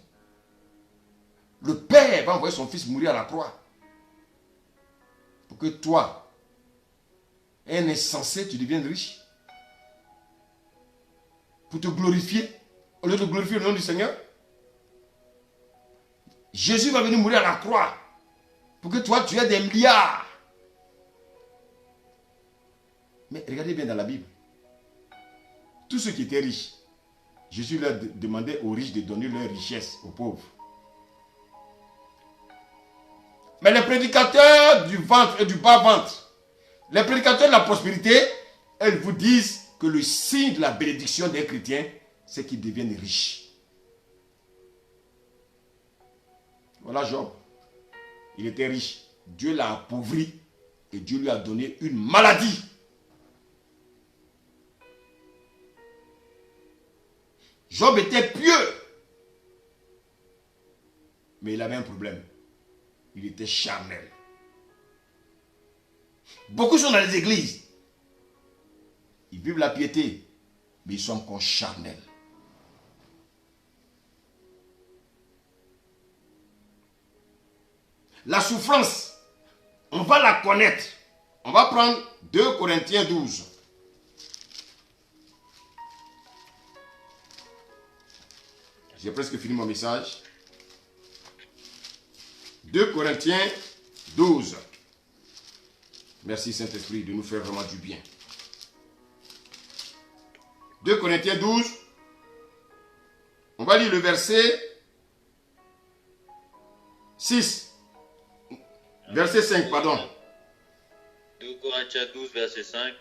Le Père va envoyer son Fils mourir à la croix. Pour que toi, un insensé, tu deviennes riche. Pour te glorifier. Au lieu de glorifier le nom du Seigneur. Jésus va venir mourir à la croix. Pour que toi, tu aies des milliards. Mais regardez bien dans la Bible. Tous ceux qui étaient riches, Jésus leur demandait aux riches de donner leur richesse aux pauvres. Mais les prédicateurs du ventre et du bas-ventre, les prédicateurs de la prospérité, elles vous disent que le signe de la bénédiction des chrétiens, c'est qu'ils deviennent riches. Voilà Job. Il était riche. Dieu l'a appauvri et Dieu lui a donné une maladie. Job était pieux. Mais il avait un problème. Il était charnel. Beaucoup sont dans les églises. Ils vivent la piété, mais ils sont encore charnels. La souffrance, on va la connaître. On va prendre 2 Corinthiens 12. J'ai presque fini mon message. 2 Corinthiens 12. Merci Saint-Esprit de nous faire vraiment du bien. 2 Corinthiens 12. On va lire le verset 6. Verset 5, pardon. 2 Corinthiens 12, verset 5.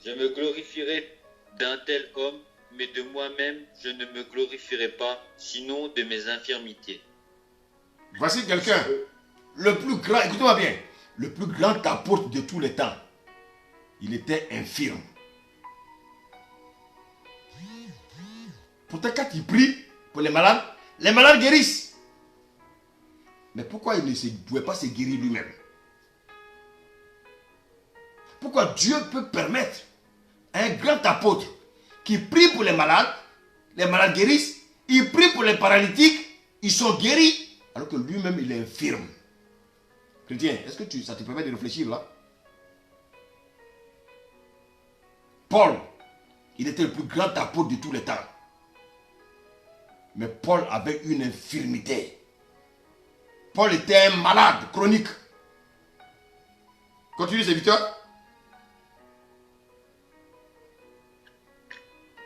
Je me glorifierai d'un tel homme, mais de moi-même, je ne me glorifierai pas, sinon de mes infirmités. Voici quelqu'un, le plus grand, écoutez-moi bien, le plus grand apôtre de tous les temps. Il était infirme. Pourtant, quand il prie pour les malades guérissent. Mais pourquoi il ne pouvait pas se guérir lui-même? Pourquoi Dieu peut permettre à un grand apôtre qui prie pour les malades guérissent, il prie pour les paralytiques, ils sont guéris, alors que lui-même il est infirme. Chrétien, est-ce que ça te permet de réfléchir là? Paul, il était le plus grand apôtre de tous les temps. Mais Paul avait une infirmité. Paul était un malade chronique. Continue, serviteur.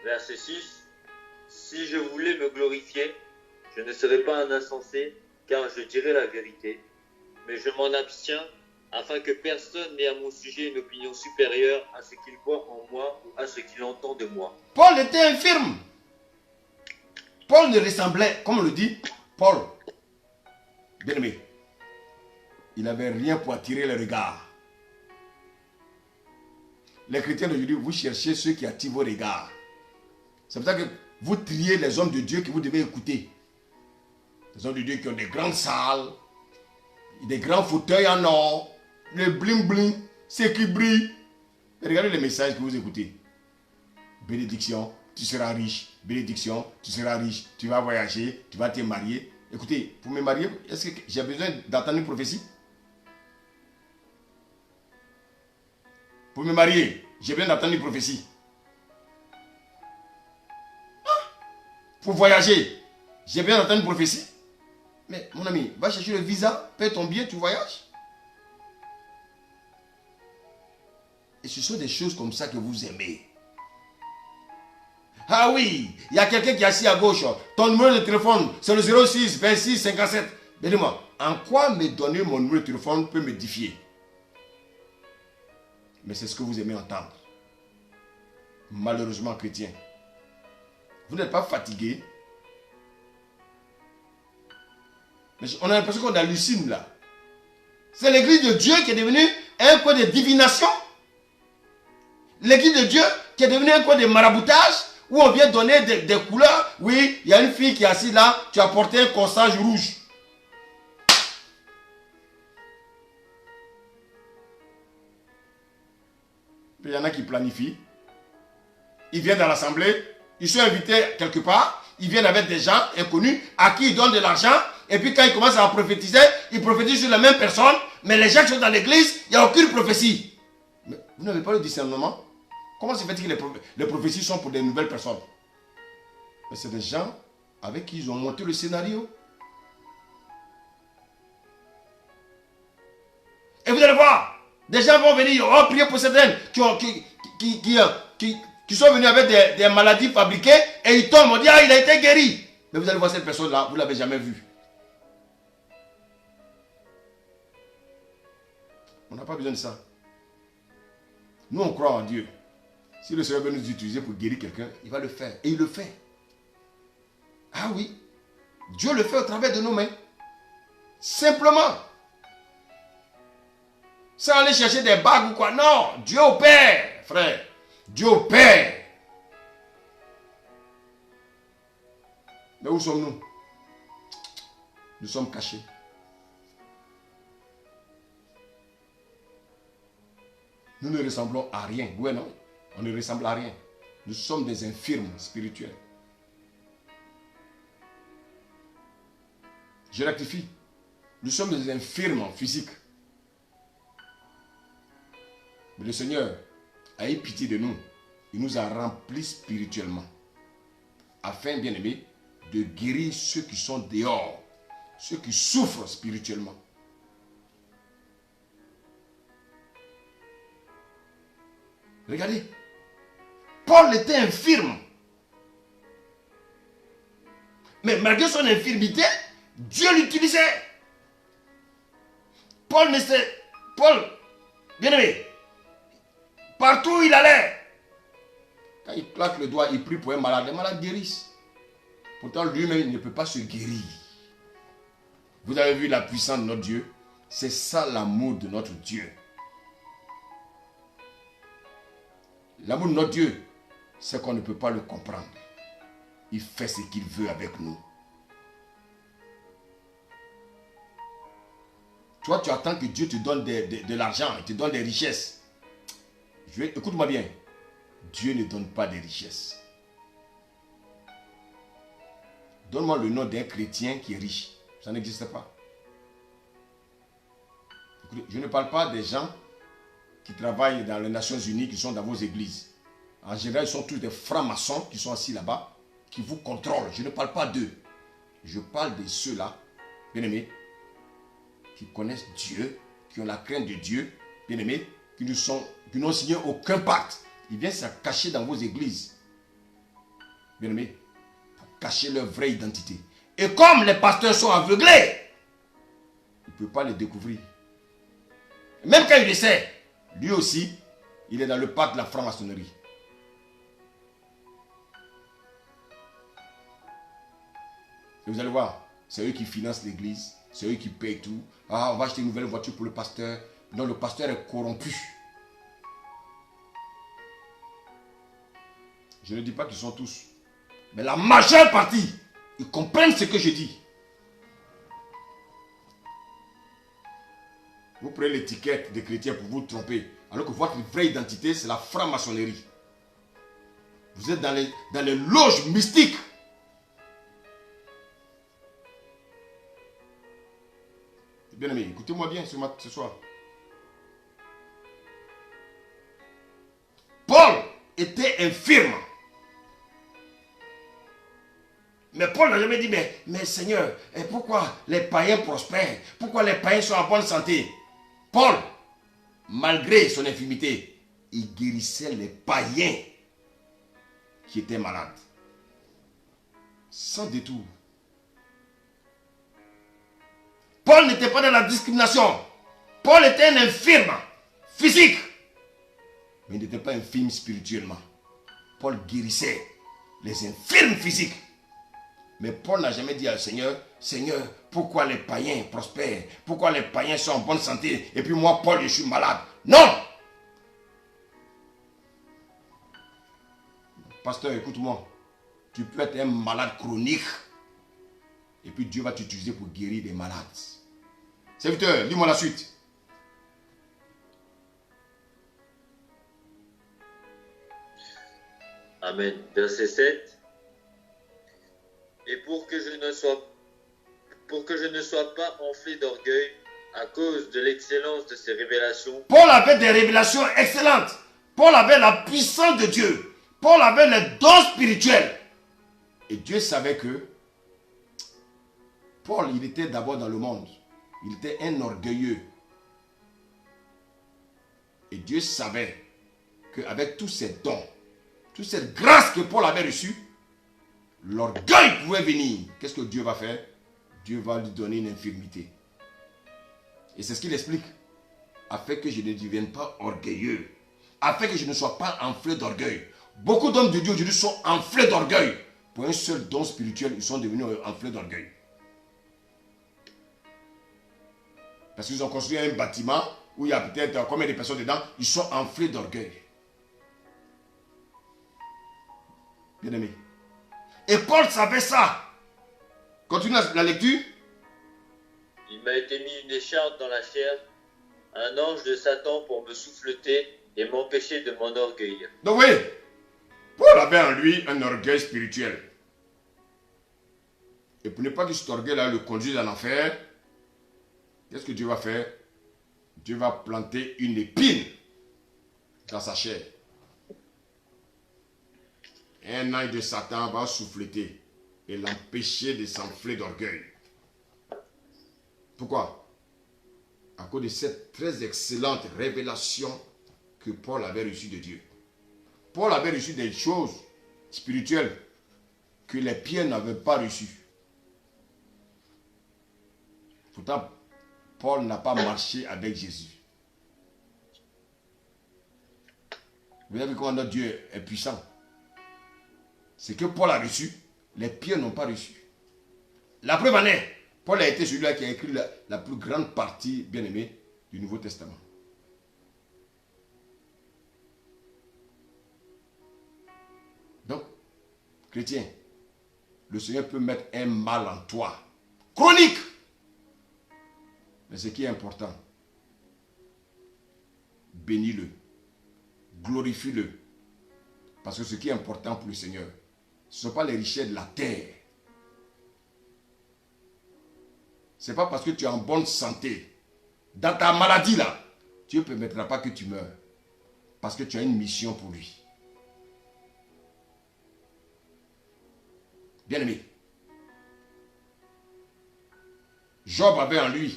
Verset 6. Si je voulais me glorifier, je ne serais pas un insensé, car je dirais la vérité. Mais je m'en abstiens, afin que personne n'ait à mon sujet une opinion supérieure à ce qu'il voit en moi ou à ce qu'il entend de moi. Paul était infirme. Paul ne ressemblait, comme on le dit, Paul, bien aimé, il n'avait rien pour attirer le regard. Les chrétiens d'aujourd'hui, vous cherchez ceux qui attirent vos regards. C'est pour ça que vous triez les hommes de Dieu que vous devez écouter. Les hommes de Dieu qui ont des grandes salles, des grands fauteuils en or, le bling bling, c'est qui brille. Et regardez les messages que vous écoutez. Bénédiction, tu seras riche. Bénédiction, tu seras riche. Tu vas voyager, tu vas te marier. Écoutez, pour me marier, est-ce que j'ai besoin d'entendre une prophétie? Pour me marier, j'ai besoin d'entendre une prophétie. Pour voyager, j'ai besoin d'entendre une prophétie. Mais mon ami, va chercher le visa, paie ton billet, tu voyages. Et ce sont des choses comme ça que vous aimez. Ah oui, il y a quelqu'un qui est assis à gauche. Ton numéro de téléphone, c'est le 06 26 57. Mais dis-moi, en quoi me donner mon numéro de téléphone peut me défier? Mais c'est ce que vous aimez entendre. Malheureusement, chrétien. Vous n'êtes pas fatigué. Mais on a l'impression qu'on hallucine là. C'est l'église de Dieu qui est devenue un coin de divination. L'église de Dieu qui est devenu un coin de maraboutage où on vient donner des couleurs. Oui, il y a une fille qui est assise là, tu as porté un corsage rouge. Puis il y en a qui planifient. Ils viennent dans l'assemblée, ils sont invités quelque part, ils viennent avec des gens inconnus à qui ils donnent de l'argent. Et puis quand ils commencent à prophétiser, ils prophétisent sur la même personne. Mais les gens qui sont dans l'église, il n'y a aucune prophétie. Mais vous n'avez pas le discernement? Comment se fait-il que les prophéties sont pour des nouvelles personnes? Mais c'est des gens avec qui ils ont monté le scénario. Et vous allez voir, des gens vont venir, oh, prier pour certaines qui sont venus avec des maladies fabriquées et ils tombent, on dit, ah, il a été guéri. Mais vous allez voir cette personne-là, vous ne l'avez jamais vue. On n'a pas besoin de ça. Nous, on croit en Dieu. Si le Seigneur veut nous utiliser pour guérir quelqu'un, il va le faire. Et il le fait. Ah oui. Dieu le fait au travers de nos mains. Simplement. Sans aller chercher des bagues ou quoi. Non. Dieu opère, frère. Dieu opère. Mais où sommes-nous? Nous sommes cachés. Nous ne ressemblons à rien. Oui, non? On ne ressemble à rien. Nous sommes des infirmes spirituels. Je rectifie. Nous sommes des infirmes physiques. Mais le Seigneur a eu pitié de nous. Il nous a remplis spirituellement. Afin, bien aimé, de guérir ceux qui sont dehors. Ceux qui souffrent spirituellement. Regardez. Paul était infirme. Mais malgré son infirmité, Dieu l'utilisait. Paul, bien aimé, partout où il allait, quand il claque le doigt, il prie pour un malade, les malades guérissent. Pourtant, lui-même, il ne peut pas se guérir. Vous avez vu la puissance de notre Dieu? C'est ça l'amour de notre Dieu. L'amour de notre Dieu, c'est qu'on ne peut pas le comprendre. Il fait ce qu'il veut avec nous. Toi, tu attends que Dieu te donne de l'argent, il te donne des richesses. Écoute-moi bien. Dieu ne donne pas des richesses. Donne-moi le nom d'un chrétien qui est riche. Ça n'existe pas. Écoutez, je ne parle pas des gens qui travaillent dans les Nations Unies, qui sont dans vos églises. En général, ils sont tous des francs-maçons qui sont assis là-bas, qui vous contrôlent. Je ne parle pas d'eux. Je parle de ceux-là, bien-aimés, qui connaissent Dieu, qui ont la crainte de Dieu, bien-aimés, qui n'ont signé aucun pacte. Ils viennent se cacher dans vos églises, bien-aimés, pour cacher leur vraie identité. Et comme les pasteurs sont aveuglés, ils ne peuvent pas les découvrir. Même quand il le sait, lui aussi, il est dans le pacte de la franc-maçonnerie. Et vous allez voir, c'est eux qui financent l'église, c'est eux qui payent tout. Ah, on va acheter une nouvelle voiture pour le pasteur. Non, le pasteur est corrompu. Je ne dis pas qu'ils sont tous. Mais la majeure partie, ils comprennent ce que je dis. Vous prenez l'étiquette des chrétiens pour vous tromper. Alors que votre vraie identité, c'est la franc-maçonnerie. Vous êtes dans les loges mystiques. Bien aimé, écoutez-moi bien ce soir. Paul était infirme. Mais Paul n'a jamais dit, mais Seigneur, et pourquoi les païens prospèrent? Pourquoi les païens sont en bonne santé? Paul, malgré son infirmité, il guérissait les païens qui étaient malades. Sans détour. Paul n'était pas dans la discrimination. Paul était un infirme physique. Mais il n'était pas infirme spirituellement. Paul guérissait les infirmes physiques. Mais Paul n'a jamais dit au Seigneur, Seigneur, pourquoi les païens prospèrent? Pourquoi les païens sont en bonne santé? Et puis moi, Paul, je suis malade. Non! Pasteur, écoute-moi. Tu peux être un malade chronique. Et puis Dieu va t'utiliser pour guérir des malades. Serviteur, lis-moi la suite. Amen. Verset 7. Et pour que je ne sois pas enflé d'orgueil à cause de l'excellence de ses révélations. Paul avait des révélations excellentes. Paul avait la puissance de Dieu. Paul avait les dons spirituels. Et Dieu savait que Paul, il était d'abord dans le monde. Il était un orgueilleux. Et Dieu savait qu'avec tous ces dons, toute cette grâce que Paul avait reçue, l'orgueil pouvait venir. Qu'est-ce que Dieu va faire? Dieu va lui donner une infirmité. Et c'est ce qu'il explique. Afin que je ne devienne pas orgueilleux. Afin que je ne sois pas enflé d'orgueil. Beaucoup d'hommes de Dieu aujourd'hui sont enflés d'orgueil. Pour un seul don spirituel, ils sont devenus enflés d'orgueil. Parce qu'ils ont construit un bâtiment où il y a peut-être combien de personnes dedans, ils sont enflés d'orgueil. Bien aimé. Et Paul savait ça. Continue la lecture. Il m'a été mis une écharpe dans la chair, un ange de Satan pour me souffleter et m'empêcher de m'enorgueillir. Donc oui, Paul avait en lui un orgueil spirituel. Et pour ne pas que cet orgueil-là le conduise en enfer, qu'est-ce que Dieu va faire? Dieu va planter une épine dans sa chair. Et un ange de Satan va souffleter et l'empêcher de s'enfler d'orgueil. Pourquoi? À cause de cette très excellente révélation que Paul avait reçue de Dieu. Paul avait reçu des choses spirituelles que les pierres n'avaient pas reçues. Pourtant, Paul n'a pas marché avec Jésus. Vous avez vu comment notre Dieu est puissant. Ce que Paul a reçu, les pierres n'ont pas reçu. La preuve en est, Paul a été celui-là qui a écrit la plus grande partie, bien aimée, du Nouveau Testament. Donc, chrétien, le Seigneur peut mettre un mal en toi, chronique. Mais ce qui est important, bénis-le, glorifie-le. Parce que ce qui est important pour le Seigneur, ce ne sont pas les richesses de la terre. Ce n'est pas parce que tu es en bonne santé. Dans ta maladie là, Dieu ne permettra pas que tu meurs. Parce que tu as une mission pour lui. Bien aimé. Job avait en lui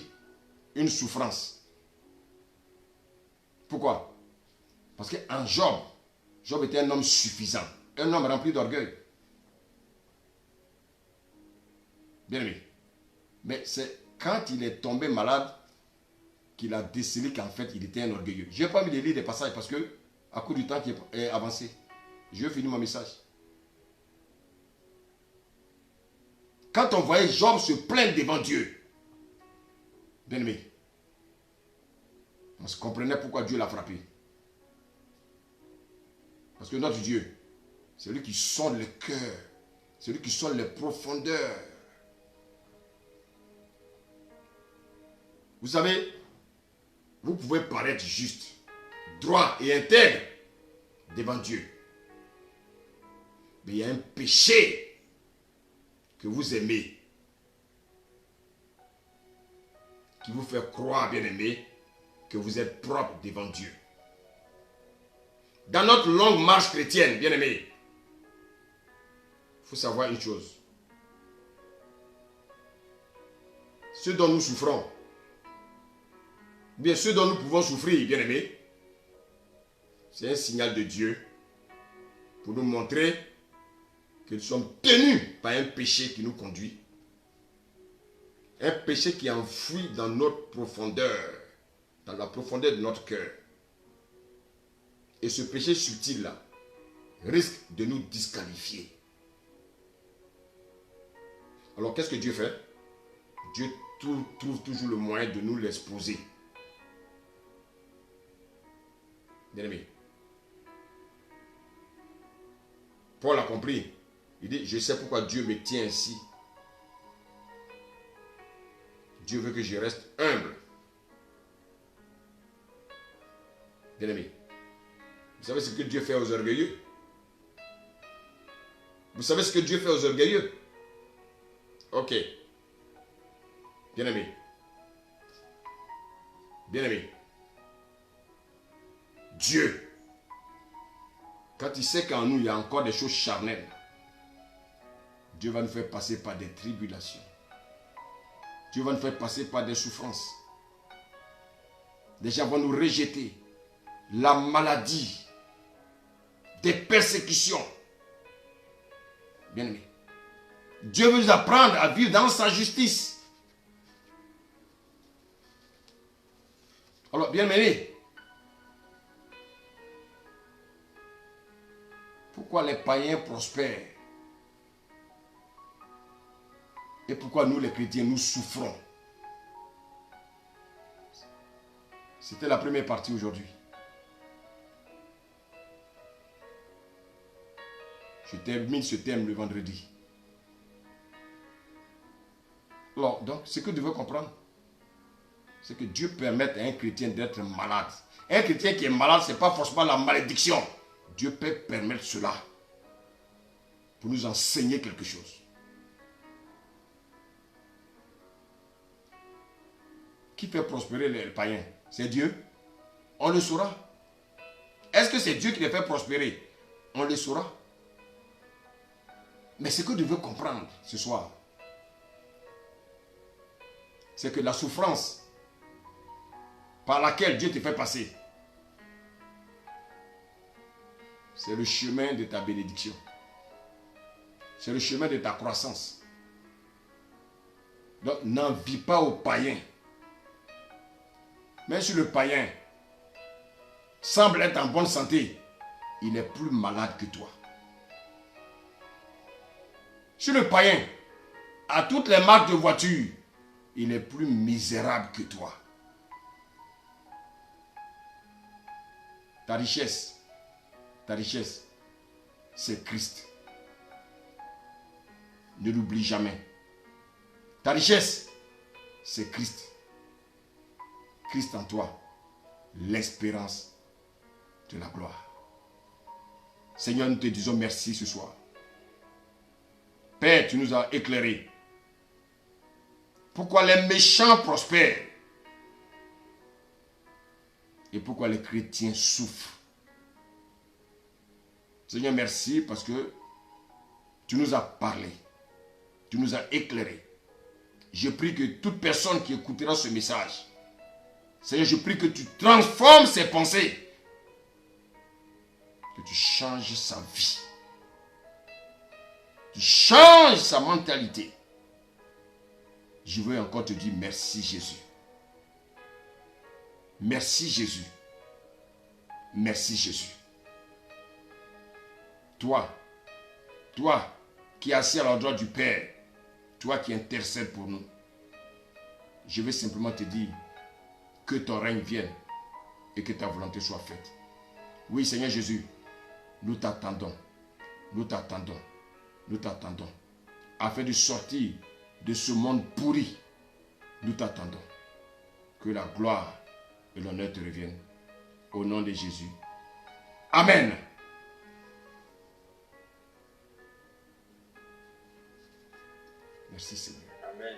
une souffrance. Pourquoi? Parce qu'en Job, Job était un homme suffisant. Un homme rempli d'orgueil. Bien aimé. Mais c'est quand il est tombé malade qu'il a décelé qu'en fait il était un orgueilleux. Je n'ai pas mis de lire des passages parce que à cause du temps qui est avancé, je vais finir mon message. Quand on voyait Job se plaindre devant Dieu, bien aimé, on se comprenait pourquoi Dieu l'a frappé. Parce que notre Dieu, c'est lui qui sonde le cœur, c'est lui qui sonde les profondeurs. Vous savez, vous pouvez paraître juste, droit et intègre devant Dieu. Mais il y a un péché que vous aimez, qui vous fait croire, bien aimé, que vous êtes propre devant Dieu. Dans notre longue marche chrétienne, bien aimé, il faut savoir une chose. Ce dont nous souffrons, bien ce dont nous pouvons souffrir, bien aimé, c'est un signal de Dieu pour nous montrer que nous sommes tenus par un péché qui nous conduit. Un péché qui est enfoui dans notre profondeur, dans la profondeur de notre cœur. Et ce péché subtil-là risque de nous disqualifier. Alors qu'est-ce que Dieu fait? Dieu trouve toujours le moyen de nous l'exposer. Bien aimé. Paul a compris. Il dit, je sais pourquoi Dieu me tient ainsi. Dieu veut que je reste humble. Bien-aimé, vous savez ce que Dieu fait aux orgueilleux? Vous savez ce que Dieu fait aux orgueilleux? Ok. Bien-aimé. Bien-aimé. Dieu, quand il sait qu'en nous, il y a encore des choses charnelles, Dieu va nous faire passer par des tribulations. Dieu va nous faire passer par des souffrances. Des gens vont nous rejeter. La maladie, des persécutions. Bien-aimé, Dieu veut nous apprendre à vivre dans sa justice. Alors, bien-aimé, pourquoi les païens prospèrent? Et pourquoi nous, les chrétiens, nous souffrons? C'était la première partie aujourd'hui. Je termine ce thème le vendredi. Alors, donc, ce que tu veux comprendre, c'est que Dieu permet à un chrétien d'être malade. Un chrétien qui est malade, ce n'est pas forcément la malédiction. Dieu peut permettre cela pour nous enseigner quelque chose. Qui fait prospérer les païens? C'est Dieu. On le saura. Est-ce que c'est Dieu qui les fait prospérer? On le saura. Mais ce que tu veux comprendre ce soir, c'est que la souffrance par laquelle Dieu te fait passer, c'est le chemin de ta bénédiction. C'est le chemin de ta croissance. Donc, n'envie pas aux païens. Même si le païen semble être en bonne santé, il est plus malade que toi. Si le païen a toutes les marques de voiture, il est plus misérable que toi. Ta richesse, c'est Christ. Ne l'oublie jamais. Ta richesse, c'est Christ. Christ en toi, l'espérance de la gloire. Seigneur, nous te disons merci ce soir. Père, tu nous as éclairés. Pourquoi les méchants prospèrent et pourquoi les chrétiens souffrent. Seigneur, merci parce que tu nous as parlé. Tu nous as éclairés. Je prie que toute personne qui écoutera ce message, Seigneur, je prie que tu transformes ses pensées. Que tu changes sa vie. Tu changes sa mentalité. Je veux encore te dire merci Jésus. Merci Jésus. Merci Jésus. Toi qui es assis à l'endroit du Père, toi qui intercèdes pour nous, je veux simplement te dire que ton règne vienne et que ta volonté soit faite. Oui Seigneur Jésus, nous t'attendons, nous t'attendons, nous t'attendons. Afin de sortir de ce monde pourri, nous t'attendons. Que la gloire et l'honneur te reviennent. Au nom de Jésus. Amen. Merci Seigneur. Amen.